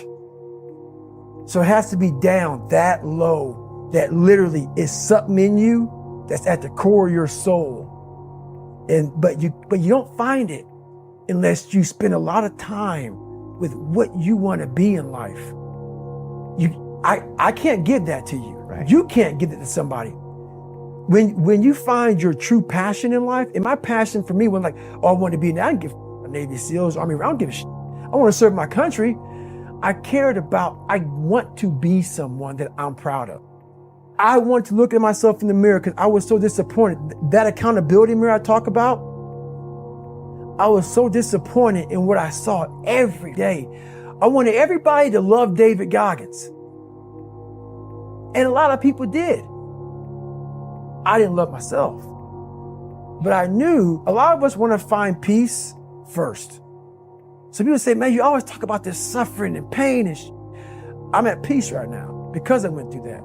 So it has to be down that low, that literally is something in you that's at the core of your soul. But you don't find it unless you spend a lot of time with what you want to be in life. I can't give that to you. Right. You can't give it to somebody. When you find your true passion in life, and my passion for me was like, oh, I want to be, I don't give a Navy SEALs, Army, I don't give a shit. I want to serve my country. I want to be someone that I'm proud of. I want to look at myself in the mirror because I was so disappointed. That accountability mirror I talk about, I was so disappointed in what I saw every day. I wanted everybody to love David Goggins. And a lot of people did. I didn't love myself. But I knew a lot of us want to find peace first. So people say, man, you always talk about this suffering and pain and I'm at peace right now because I went through that.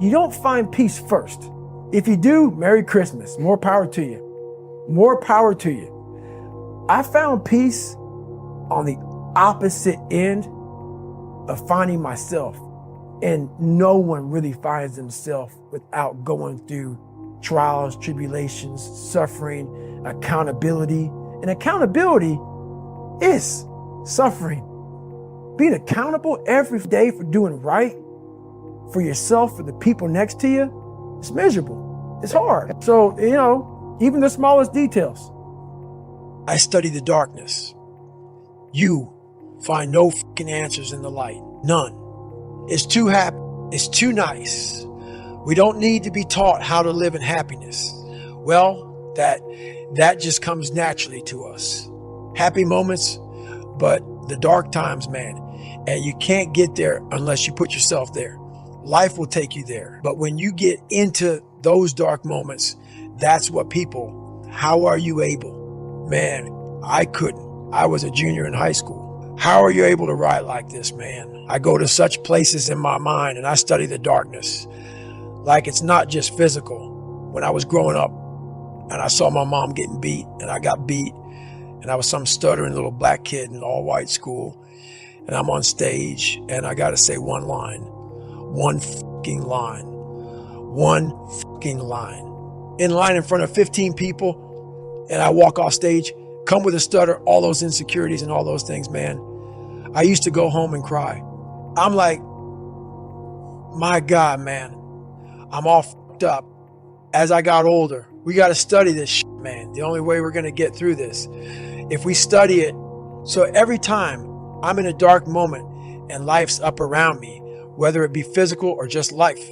You don't find peace first. If you do, Merry Christmas. More power to you. More power to you. I found peace on the opposite end of finding myself. And no one really finds themselves without going through trials, tribulations, suffering, accountability. And accountability is suffering. Being accountable every day for doing right for yourself, for the people next to you, it's miserable. It's hard. So, even the smallest details. I study the darkness. You find no fucking answers in the light. None. It's too happy. It's too nice. We don't need to be taught how to live in happiness. Well, that just comes naturally to us. Happy moments, but the dark times, man. And you can't get there unless you put yourself there. Life will take you there. But when you get into those dark moments, that's what how are you able? Man, I couldn't. I was a junior in high school. How are you able to ride like this, man? I go to such places in my mind and I study the darkness. Like it's not just physical. When I was growing up and I saw my mom getting beat and I got beat and I was some stuttering little black kid in an all white school and I'm on stage and I got to say one line, one fucking line, one fucking line. In line in front of 15 people and I walk off stage, come with a stutter, all those insecurities and all those things, man. I used to go home and cry. I'm like, my God, man, I'm all fucked up. As I got older, we got to study this shit, man. The only way we're going to get through this, if we study it. So every time I'm in a dark moment and life's up around me, whether it be physical or just life,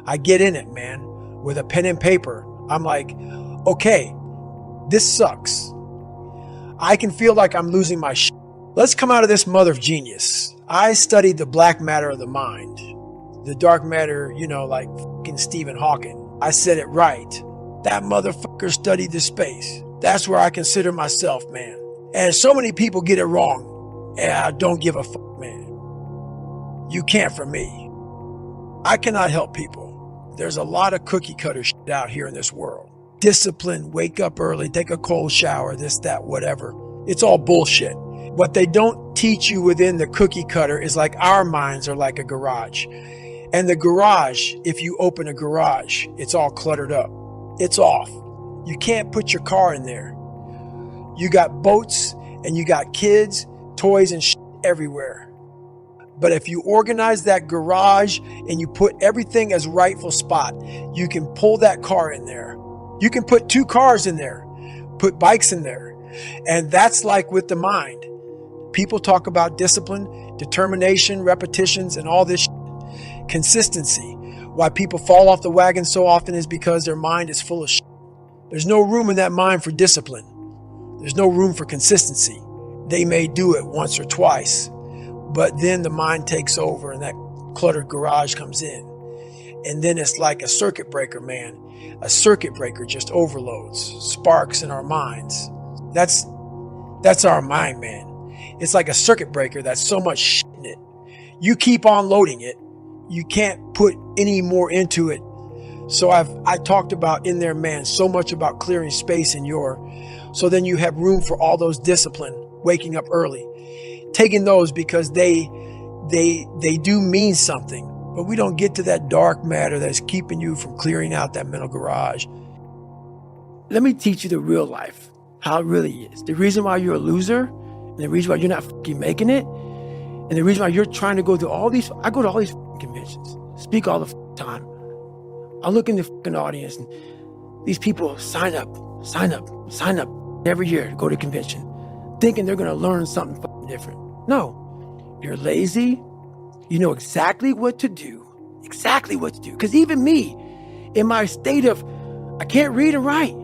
I get in it, man, with a pen and paper. I'm like, okay, this sucks. I can feel like I'm losing my shit. Let's come out of this mother of genius. I studied the black matter of the mind. The dark matter, like fucking Stephen Hawking. I said it right. That motherfucker studied the space. That's where I consider myself, man. And so many people get it wrong. And I don't give a fuck, man. You can't for me. I cannot help people. There's a lot of cookie cutter shit out here in this world. Discipline, wake up early, take a cold shower, this, that, whatever. It's all bullshit. What they don't teach you within the cookie cutter is like our minds are like a garage. And the garage, if you open a garage, it's all cluttered up. It's off. You can't put your car in there. You got boats and you got kids, toys and shit everywhere. But if you organize that garage and you put everything as rightful spot, you can pull that car in there. You can put 2 cars in there, put bikes in there. And that's like with the mind. People talk about discipline, determination, repetitions, and all this shit. Consistency. Why people fall off the wagon so often is because their mind is full of shit. There's no room in that mind for discipline. There's no room for consistency. They may do it once or twice, but then the mind takes over and that cluttered garage comes in. And then it's like a circuit breaker, man. A circuit breaker just overloads, sparks in our minds. That's our mind, man. It's like a circuit breaker that's so much shit in it. you keep on loading it. You can't put any more into it. So I talked about in there, man, so much about clearing space in so then you have room for all those discipline, waking up early, taking those because they do mean something, but we don't get to that dark matter that's keeping you from clearing out that mental garage. Let me teach you the real life, how it really is. The reason why you're a loser, and the reason why you're not fucking making it, and the reason why you're trying to go through I go to all these conventions, speak all the time. I look in the fucking audience and these people sign up every year to go to a convention, thinking they're going to learn something fucking different. No, you're lazy. You know exactly what to do. Because even me, in my state of, I can't read and write,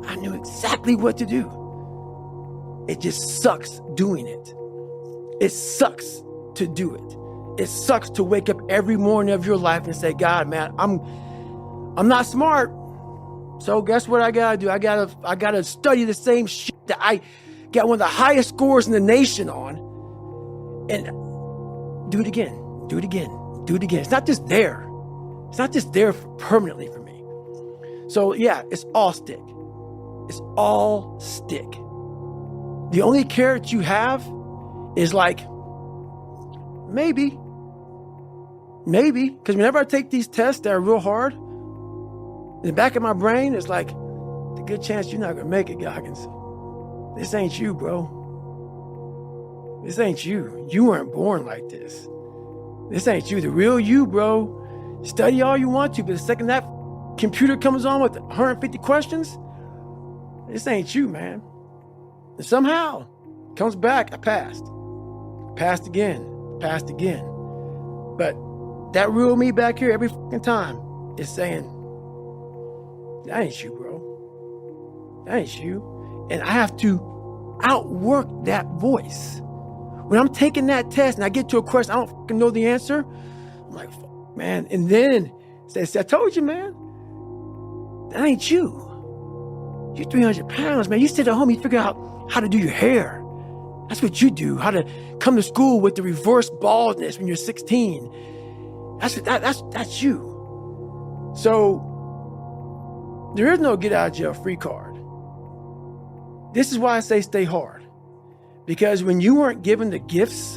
I knew exactly what to do. It just sucks doing it. It sucks to do it. It sucks to wake up every morning of your life and say, God, man, I'm not smart. So guess what I gotta do? I gotta study the same shit that I got one of the highest scores in the nation on, and do it again. It's not just there. It's not just there permanently for me. So yeah, it's all stick. The only carrot you have is like, maybe. Because whenever I take these tests that are real hard, in the back of my brain, it's like, the good chance you're not going to make it, Goggins. This ain't you, bro. This ain't you. You weren't born like this. This ain't you. The real you, bro. Study all you want to, but the second that computer comes on with 150 questions, this ain't you, man. And somehow, it comes back, I passed. Passed again. But that real me back here every fucking time is saying, that ain't you, bro. That ain't you. And I have to outwork that voice. When I'm taking that test and I get to a question, I don't fucking know the answer. I'm like, fuck, man. And then say, I told you, man, that ain't you. You're 300 pounds, man. You sit at home, you figure out how to do your hair. That's what you do. How to come to school with the reverse baldness when you're 16. That's you. So there is no get out of jail free card. This is why I say stay hard. Because when you weren't given the gifts,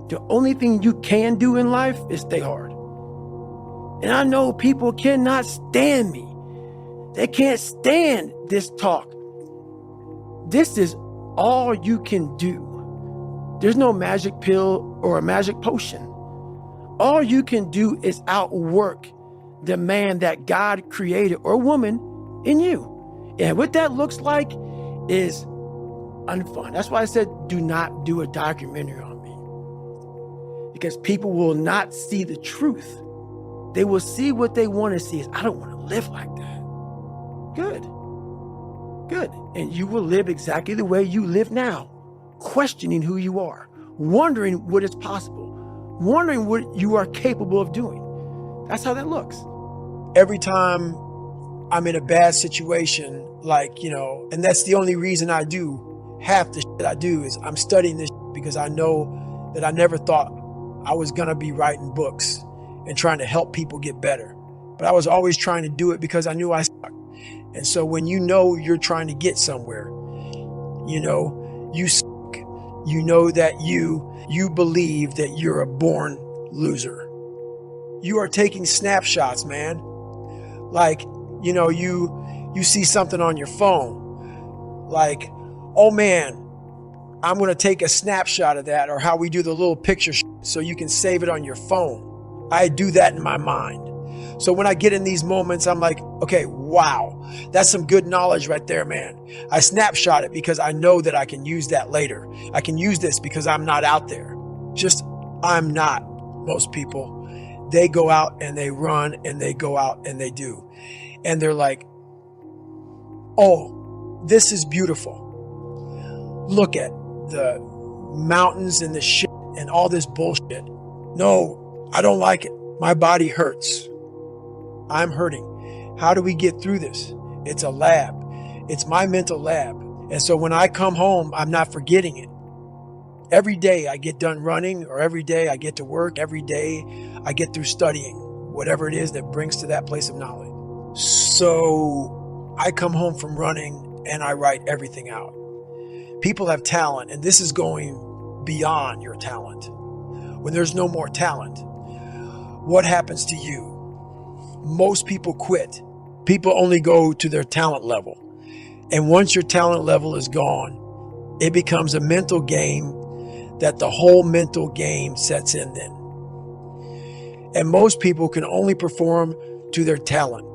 the only thing you can do in life is stay hard. And I know people cannot stand me. They can't stand this talk. This is all you can do. There's no magic pill or a magic potion. All you can do is outwork the man that God created or woman in you. And what that looks like is unfun. That's why I said, do not do a documentary on me. Because people will not see the truth. They will see what they want to see. I don't want to live like that. Good. And you will live exactly the way you live now, questioning who you are, wondering what is possible, wondering what you are capable of doing. That's how that looks. Every time I'm in a bad situation, and that's the only reason I do half the shit I do is I'm studying this because I know that I never thought I was going to be writing books and trying to help people get better. But I was always trying to do it because I knew I sucked. And so when you know you're trying to get somewhere, you suck. You know that you believe that you're a born loser. You are taking snapshots, man. You see something on your phone. Like, oh man, I'm going to take a snapshot of that, or how we do the little picture so you can save it on your phone. I do that in my mind. So when I get in these moments, I'm like, okay, wow, that's some good knowledge right there, man. I snapshot it because I know that I can use that later. I can use this because I'm not out there. I'm not most people. They go out and they run and they go out and they do. And they're like, oh, this is beautiful. Look at the mountains and the shit and all this bullshit. No, I don't like it. My body hurts. I'm hurting. How do we get through this? It's a lab. It's my mental lab. And so when I come home, I'm not forgetting it. Every day I get done running, or every day I get to work, every day I get through studying, whatever it is that brings to that place of knowledge. So I come home from running and I write everything out. People have talent, and this is going beyond your talent. When there's no more talent, what happens to you? Most people quit. People only go to their talent level. And once your talent level is gone, it becomes a mental game that the whole mental game sets in then. And most people can only perform to their talent.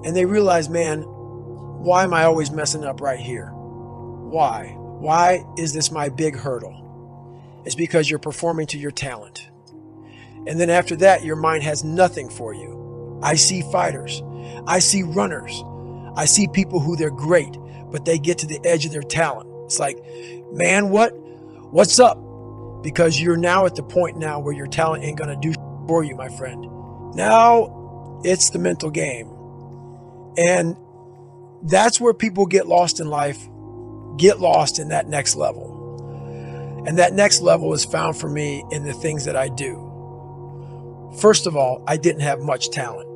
And they realize, man, why am I always messing up right here? Why? Why is this my big hurdle? It's because you're performing to your talent. And then after that, your mind has nothing for you. I see fighters. I see runners. I see people who they're great, but they get to the edge of their talent. It's like, man, what's up? Because you're now at the point now where your talent ain't gonna do for you, my friend. Now it's the mental game. And that's where people get lost in life, get lost in that next level. And that next level is found for me in the things that I do. First of all, I didn't have much talent.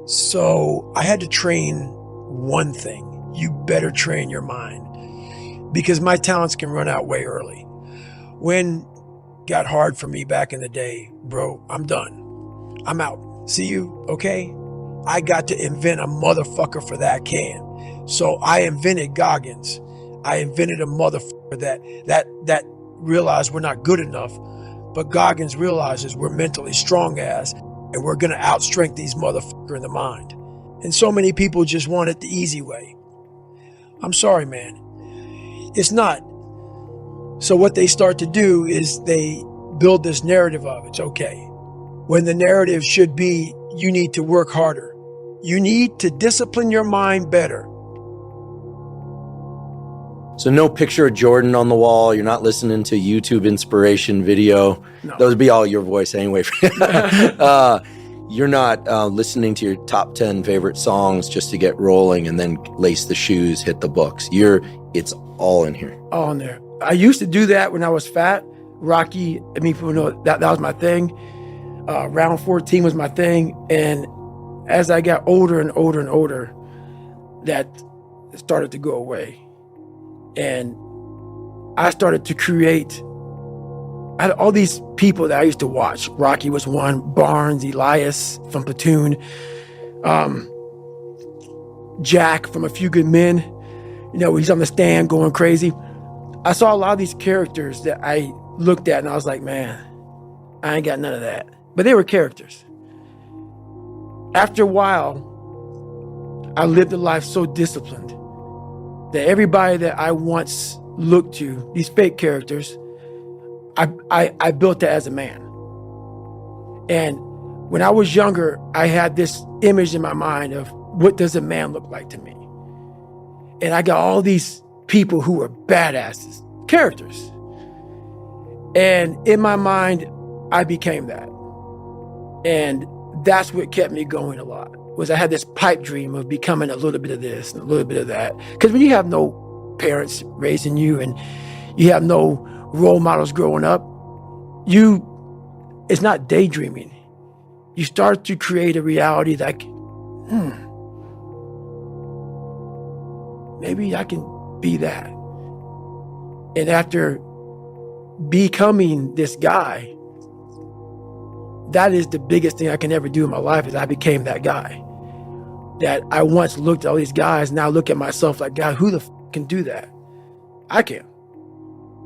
So I had to train one thing. You better train your mind, because my talents can run out way early. When it got hard for me back in the day, bro, I'm done. I'm out. See you, okay? I got to invent a motherfucker for that can. So I invented Goggins. I invented a motherfucker that realized we're not good enough, but Goggins realizes we're mentally strong as, and we're going to outstrength these motherfuckers in the mind. And so many people just want it the easy way. I'm sorry, man. It's not. So what they start to do is they build this narrative of it's okay. When the narrative should be, you need to work harder. You need to discipline your mind better. So no picture of Jordan on the wall. You're not listening to YouTube inspiration video. No. Those would be all your voice anyway. You're not listening to your top 10 favorite songs just to get rolling and then lace the shoes, hit the books. It's all in here. All in there. I used to do that when I was fat. Rocky, I mean, people know that was my thing. Round 14 was my thing. And as I got older and older and older, that started to go away. And I started to create, I had all these people that I used to watch. Rocky was one, Barnes, Elias from Platoon, Jack from A Few Good Men. You know, he's on the stand going crazy. I saw a lot of these characters that I looked at and I was like, man, I ain't got none of that. But they were characters. After a while, I lived a life so disciplined that everybody that I once looked to, these fake characters, I built that as a man. And when I was younger, I had this image in my mind of what does a man look like to me? And I got all these people who were badasses, characters. And in my mind, I became that. And that's what kept me going a lot, was I had this pipe dream of becoming a little bit of this and a little bit of that. Because when you have no parents raising you and you have no role models growing up, it's not daydreaming. You start to create a reality like, maybe I can be that. And after becoming this guy, that is the biggest thing I can ever do in my life, is I became that guy. That I once looked at all these guys, now look at myself like, God, who the can do that? I can.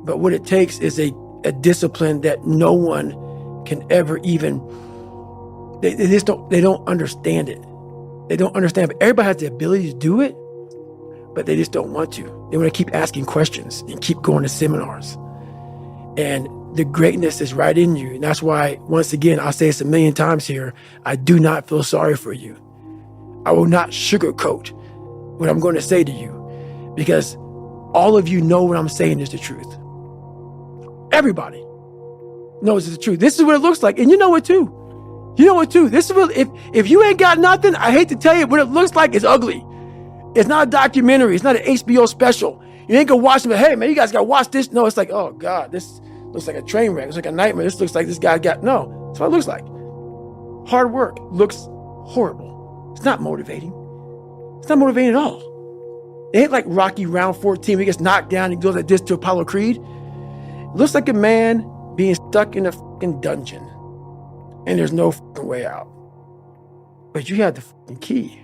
But what it takes is a discipline that no one can ever even, they don't understand it. They don't understand, but everybody has the ability to do it, but they just don't want to. They want to keep asking questions and keep going to seminars. And the greatness is right in you. And that's why, once again, I'll say this a million times here, I do not feel sorry for you. I will not sugarcoat what I'm going to say to you, because all of you know what I'm saying is the truth. Everybody knows it's the truth. This is what it looks like. And you know it too. You know it too. This is what, if you ain't got nothing, I hate to tell you, what it looks like is ugly. It's not a documentary. It's not an HBO special. You ain't gonna watch them, hey man, you guys gotta watch this. No, it's like, oh God, this looks like a train wreck. It's like a nightmare. This looks like this guy got, no, that's what it looks like. Hard work looks horrible. It's not motivating. It's not motivating at all. It ain't like Rocky round 14 where he gets knocked down and goes like this to Apollo Creed. It looks like a man being stuck in a fucking dungeon and there's no fucking way out. But you have the fucking key.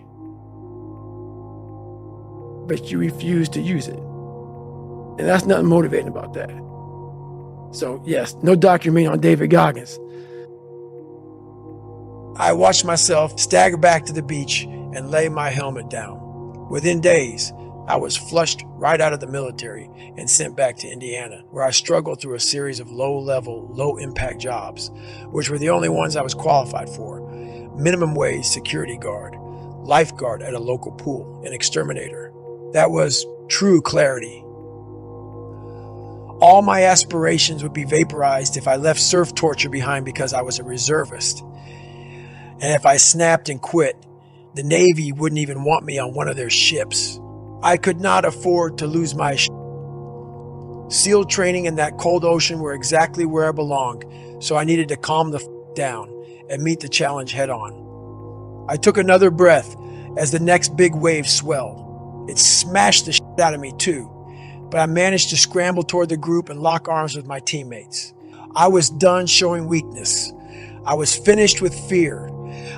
But you refuse to use it. And that's nothing motivating about that. So yes, no documentary on David Goggins. I watched myself stagger back to the beach and lay my helmet down. Within days, I was flushed right out of the military and sent back to Indiana, where I struggled through a series of low-level, low-impact jobs, which were the only ones I was qualified for. Minimum wage security guard, lifeguard at a local pool, and exterminator. That was true clarity. All my aspirations would be vaporized if I left surf torture behind because I was a reservist. And if I snapped and quit, the Navy wouldn't even want me on one of their ships. I could not afford to lose my SEAL training in that cold ocean were exactly where I belonged, so I needed to calm the down and meet the challenge head on. I took another breath as the next big wave swelled. It smashed the shit out of me too, but I managed to scramble toward the group and lock arms with my teammates. I was done showing weakness. I was finished with fear.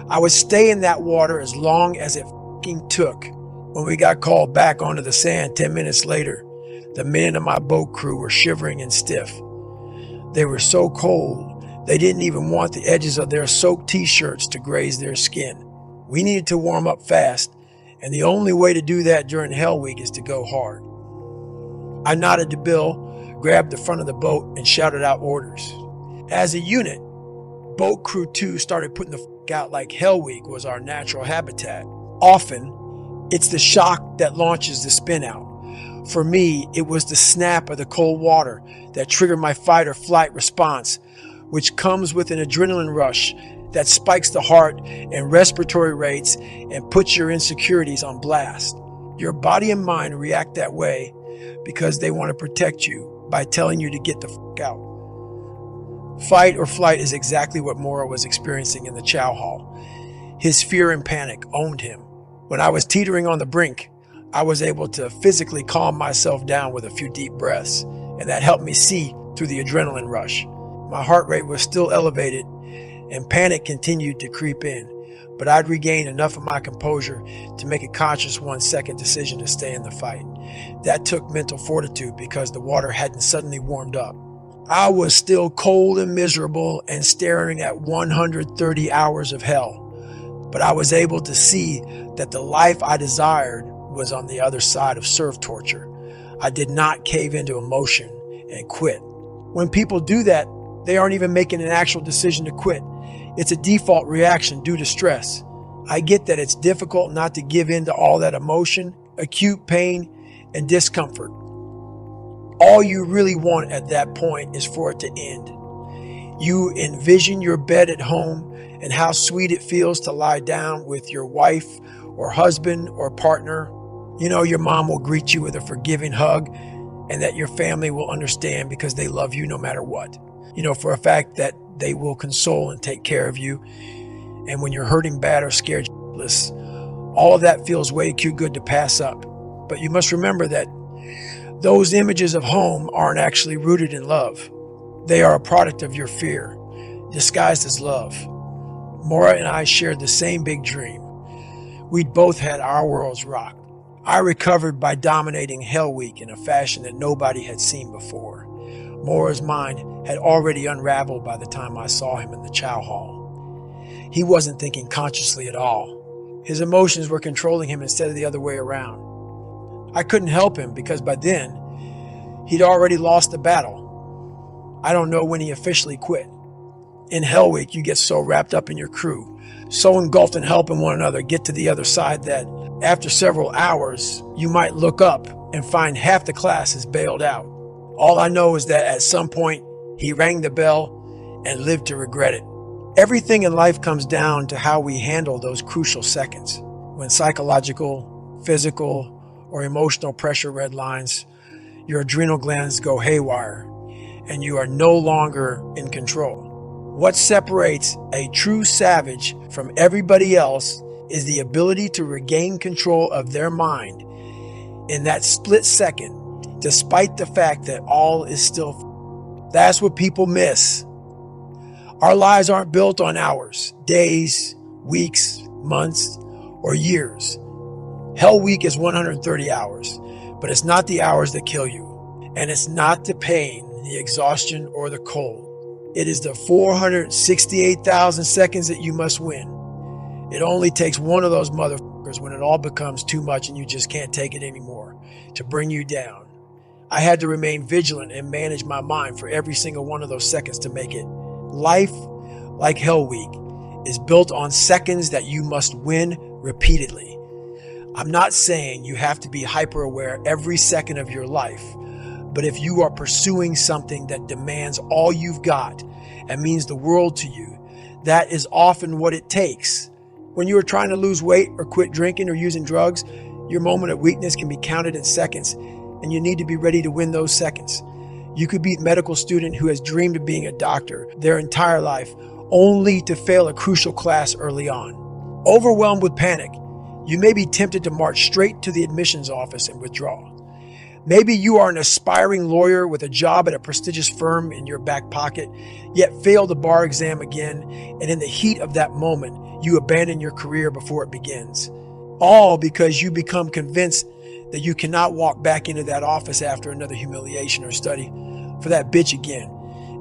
I would stay in that water as long as it fucking took. When we got called back onto the sand 10 minutes later, the men of my boat crew were shivering and stiff. They were so cold, they didn't even want the edges of their soaked t-shirts to graze their skin. We needed to warm up fast, and the only way to do that during Hell Week is to go hard. I nodded to Bill, grabbed the front of the boat, and shouted out orders. As a unit, Boat Crew 2 started putting the fuck out like Hell Week was our natural habitat. Often, it's the shock that launches the spin out. For me, it was the snap of the cold water that triggered my fight or flight response, which comes with an adrenaline rush that spikes the heart and respiratory rates and puts your insecurities on blast. Your body and mind react that way because they want to protect you by telling you to get the fuck out. Fight or flight is exactly what Mora was experiencing in the chow hall. His fear and panic owned him. When I was teetering on the brink, I was able to physically calm myself down with a few deep breaths, and that helped me see through the adrenaline rush. My heart rate was still elevated, and panic continued to creep in, but I'd regained enough of my composure to make a conscious 1-second decision to stay in the fight. That took mental fortitude because the water hadn't suddenly warmed up. I was still cold and miserable and staring at 130 hours of hell. But I was able to see that the life I desired was on the other side of surf torture. I did not cave into emotion and quit. When people do that, they aren't even making an actual decision to quit. It's a default reaction due to stress. I get that it's difficult not to give in to all that emotion, acute pain, and discomfort. All you really want at that point is for it to end. You envision your bed at home and how sweet it feels to lie down with your wife or husband or partner. You know your mom will greet you with a forgiving hug and that your family will understand because they love you no matter what. You know for a fact that they will console and take care of you. And when you're hurting bad or scared shitless, all of that feels way too good to pass up. But you must remember that those images of home aren't actually rooted in love. They are a product of your fear, disguised as love. Mora and I shared the same big dream. We'd both had our worlds rocked. I recovered by dominating Hell Week in a fashion that nobody had seen before. Mora's mind had already unraveled by the time I saw him in the chow hall. He wasn't thinking consciously at all. His emotions were controlling him instead of the other way around. I couldn't help him because by then, he'd already lost the battle. I don't know when he officially quit. In Hell Week, you get so wrapped up in your crew, so engulfed in helping one another get to the other side that after several hours, you might look up and find half the class is bailed out. All I know is that at some point, he rang the bell and lived to regret it. Everything in life comes down to how we handle those crucial seconds. When psychological, physical, or emotional pressure red lines, your adrenal glands go haywire, and you are no longer in control. What separates a true savage from everybody else is the ability to regain control of their mind in that split second, despite the fact that all is still. That's what people miss. Our lives aren't built on hours, days, weeks, months, or years. Hell Week is 130 hours, but it's not the hours that kill you. And it's not the pain, the exhaustion, or the cold. It is the 468,000 seconds that you must win. It only takes one of those motherfuckers when it all becomes too much and you just can't take it anymore to bring you down. I had to remain vigilant and manage my mind for every single one of those seconds to make it. Life, like Hell Week, is built on seconds that you must win repeatedly. I'm not saying you have to be hyper aware every second of your life, but if you are pursuing something that demands all you've got and means the world to you, that is often what it takes. When you are trying to lose weight or quit drinking or using drugs, your moment of weakness can be counted in seconds, and you need to be ready to win those seconds. You could be a medical student who has dreamed of being a doctor their entire life, only to fail a crucial class early on. Overwhelmed with panic, you may be tempted to march straight to the admissions office and withdraw. Maybe you are an aspiring lawyer with a job at a prestigious firm in your back pocket, yet fail the bar exam again, and in the heat of that moment, you abandon your career before it begins. All because you become convinced that you cannot walk back into that office after another humiliation or study for that bitch again,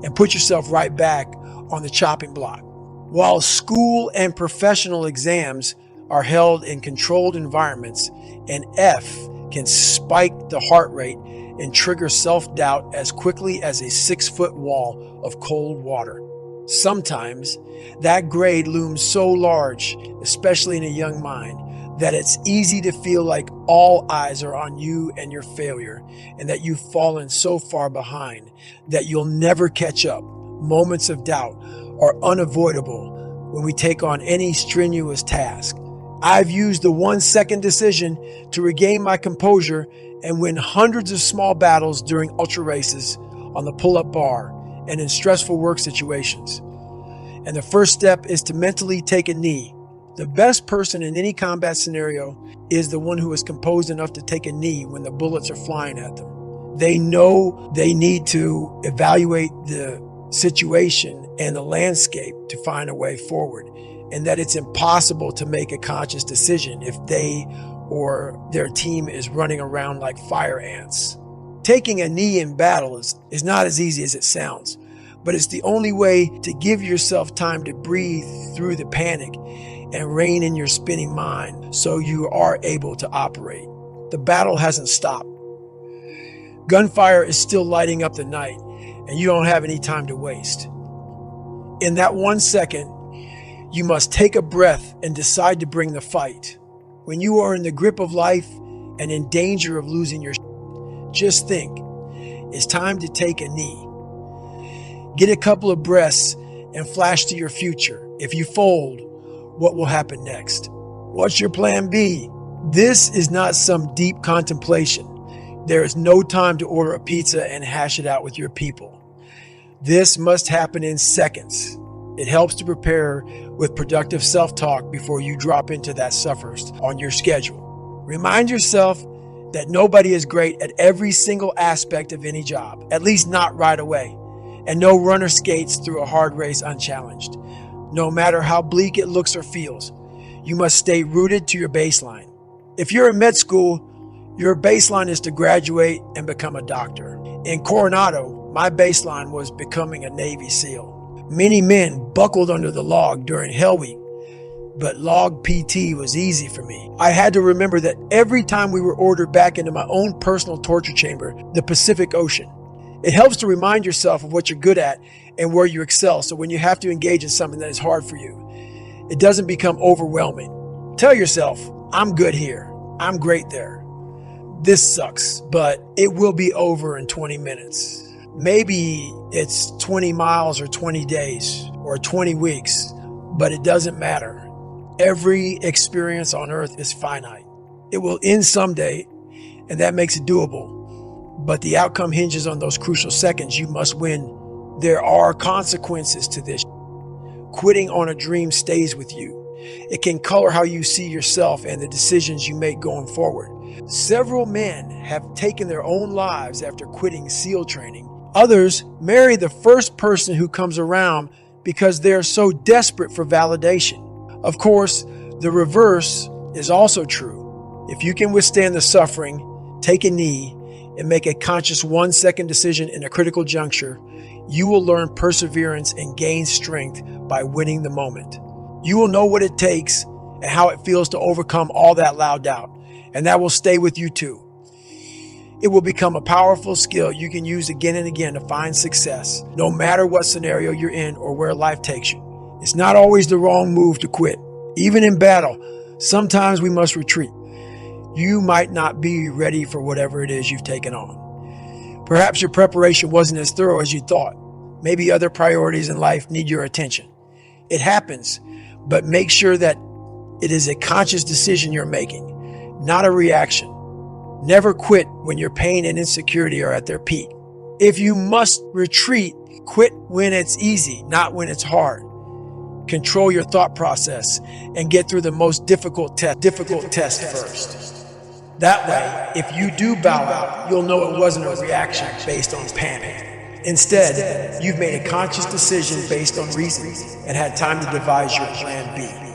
and put yourself right back on the chopping block. While school and professional exams are held in controlled environments, an F can spike the heart rate and trigger self-doubt as quickly as a 6-foot wall of cold water. Sometimes that grade looms so large, especially in a young mind, that it's easy to feel like all eyes are on you and your failure, and that you've fallen so far behind that you'll never catch up. Moments of doubt are unavoidable when we take on any strenuous task. I've used the 1-second decision to regain my composure and win hundreds of small battles during ultra races, on the pull-up bar, and in stressful work situations. And the first step is to mentally take a knee. The best person in any combat scenario is the one who is composed enough to take a knee when the bullets are flying at them. They know they need to evaluate the situation and the landscape to find a way forward, and that it's impossible to make a conscious decision if they or their team is running around like fire ants. Taking a knee in battle is not as easy as it sounds, but it's the only way to give yourself time to breathe through the panic and rein in your spinning mind so you are able to operate. The battle hasn't stopped. Gunfire is still lighting up the night, and you don't have any time to waste. In that 1 second, you must take a breath and decide to bring the fight. When you are in the grip of life and in danger of losing your just think, it's time to take a knee. Get a couple of breaths and flash to your future. If you fold, what will happen next? What's your plan B? This is not some deep contemplation. There is no time to order a pizza and hash it out with your people. This must happen in seconds. It helps to prepare with productive self-talk before you drop into that suffers on your schedule. Remind yourself that nobody is great at every single aspect of any job, at least not right away. And no runner skates through a hard race unchallenged. No matter how bleak it looks or feels, you must stay rooted to your baseline. If you're in med school, your baseline is to graduate and become a doctor. In Coronado, my baseline was becoming a Navy SEAL. Many men buckled under the log during Hell Week, but log PT was easy for me. I had to remember that every time we were ordered back into my own personal torture chamber, the Pacific Ocean. It helps to remind yourself of what you're good at and where you excel, so when you have to engage in something that is hard for you, it doesn't become overwhelming. Tell yourself, I'm good here. I'm great there. This sucks, but it will be over in 20 minutes. Maybe it's 20 miles or 20 days or 20 weeks, but it doesn't matter. Every experience on earth is finite. It will end someday, and that makes it doable. but the outcome hinges on those crucial seconds you must win. There are consequences to this. Quitting on a dream stays with you. It can color how you see yourself and the decisions you make going forward. Several men have taken their own lives after quitting SEAL training. Others marry the first person who comes around because they're so desperate for validation. Of course, the reverse is also true. If you can withstand the suffering, take a knee, and make a conscious 1-second decision in a critical juncture, you will learn perseverance and gain strength by winning the moment. You will know what it takes and how it feels to overcome all that loud doubt, and that will stay with you too. It will become a powerful skill you can use again and again to find success, no matter what scenario you're in or where life takes you. It's not always the wrong move to quit. Even in battle, sometimes we must retreat. You might not be ready for whatever it is you've taken on. Perhaps your preparation wasn't as thorough as you thought. Maybe other priorities in life need your attention. It happens, but make sure that it is a conscious decision you're making, not a reaction. Never quit when your pain and insecurity are at their peak. If you must retreat, quit when it's easy, not when it's hard. Control your thought process and get through the most difficult test first. That way, if you do bow out, you'll know it wasn't a reaction based on panic. Instead, you've made a conscious decision based on reason and had time to devise your plan B.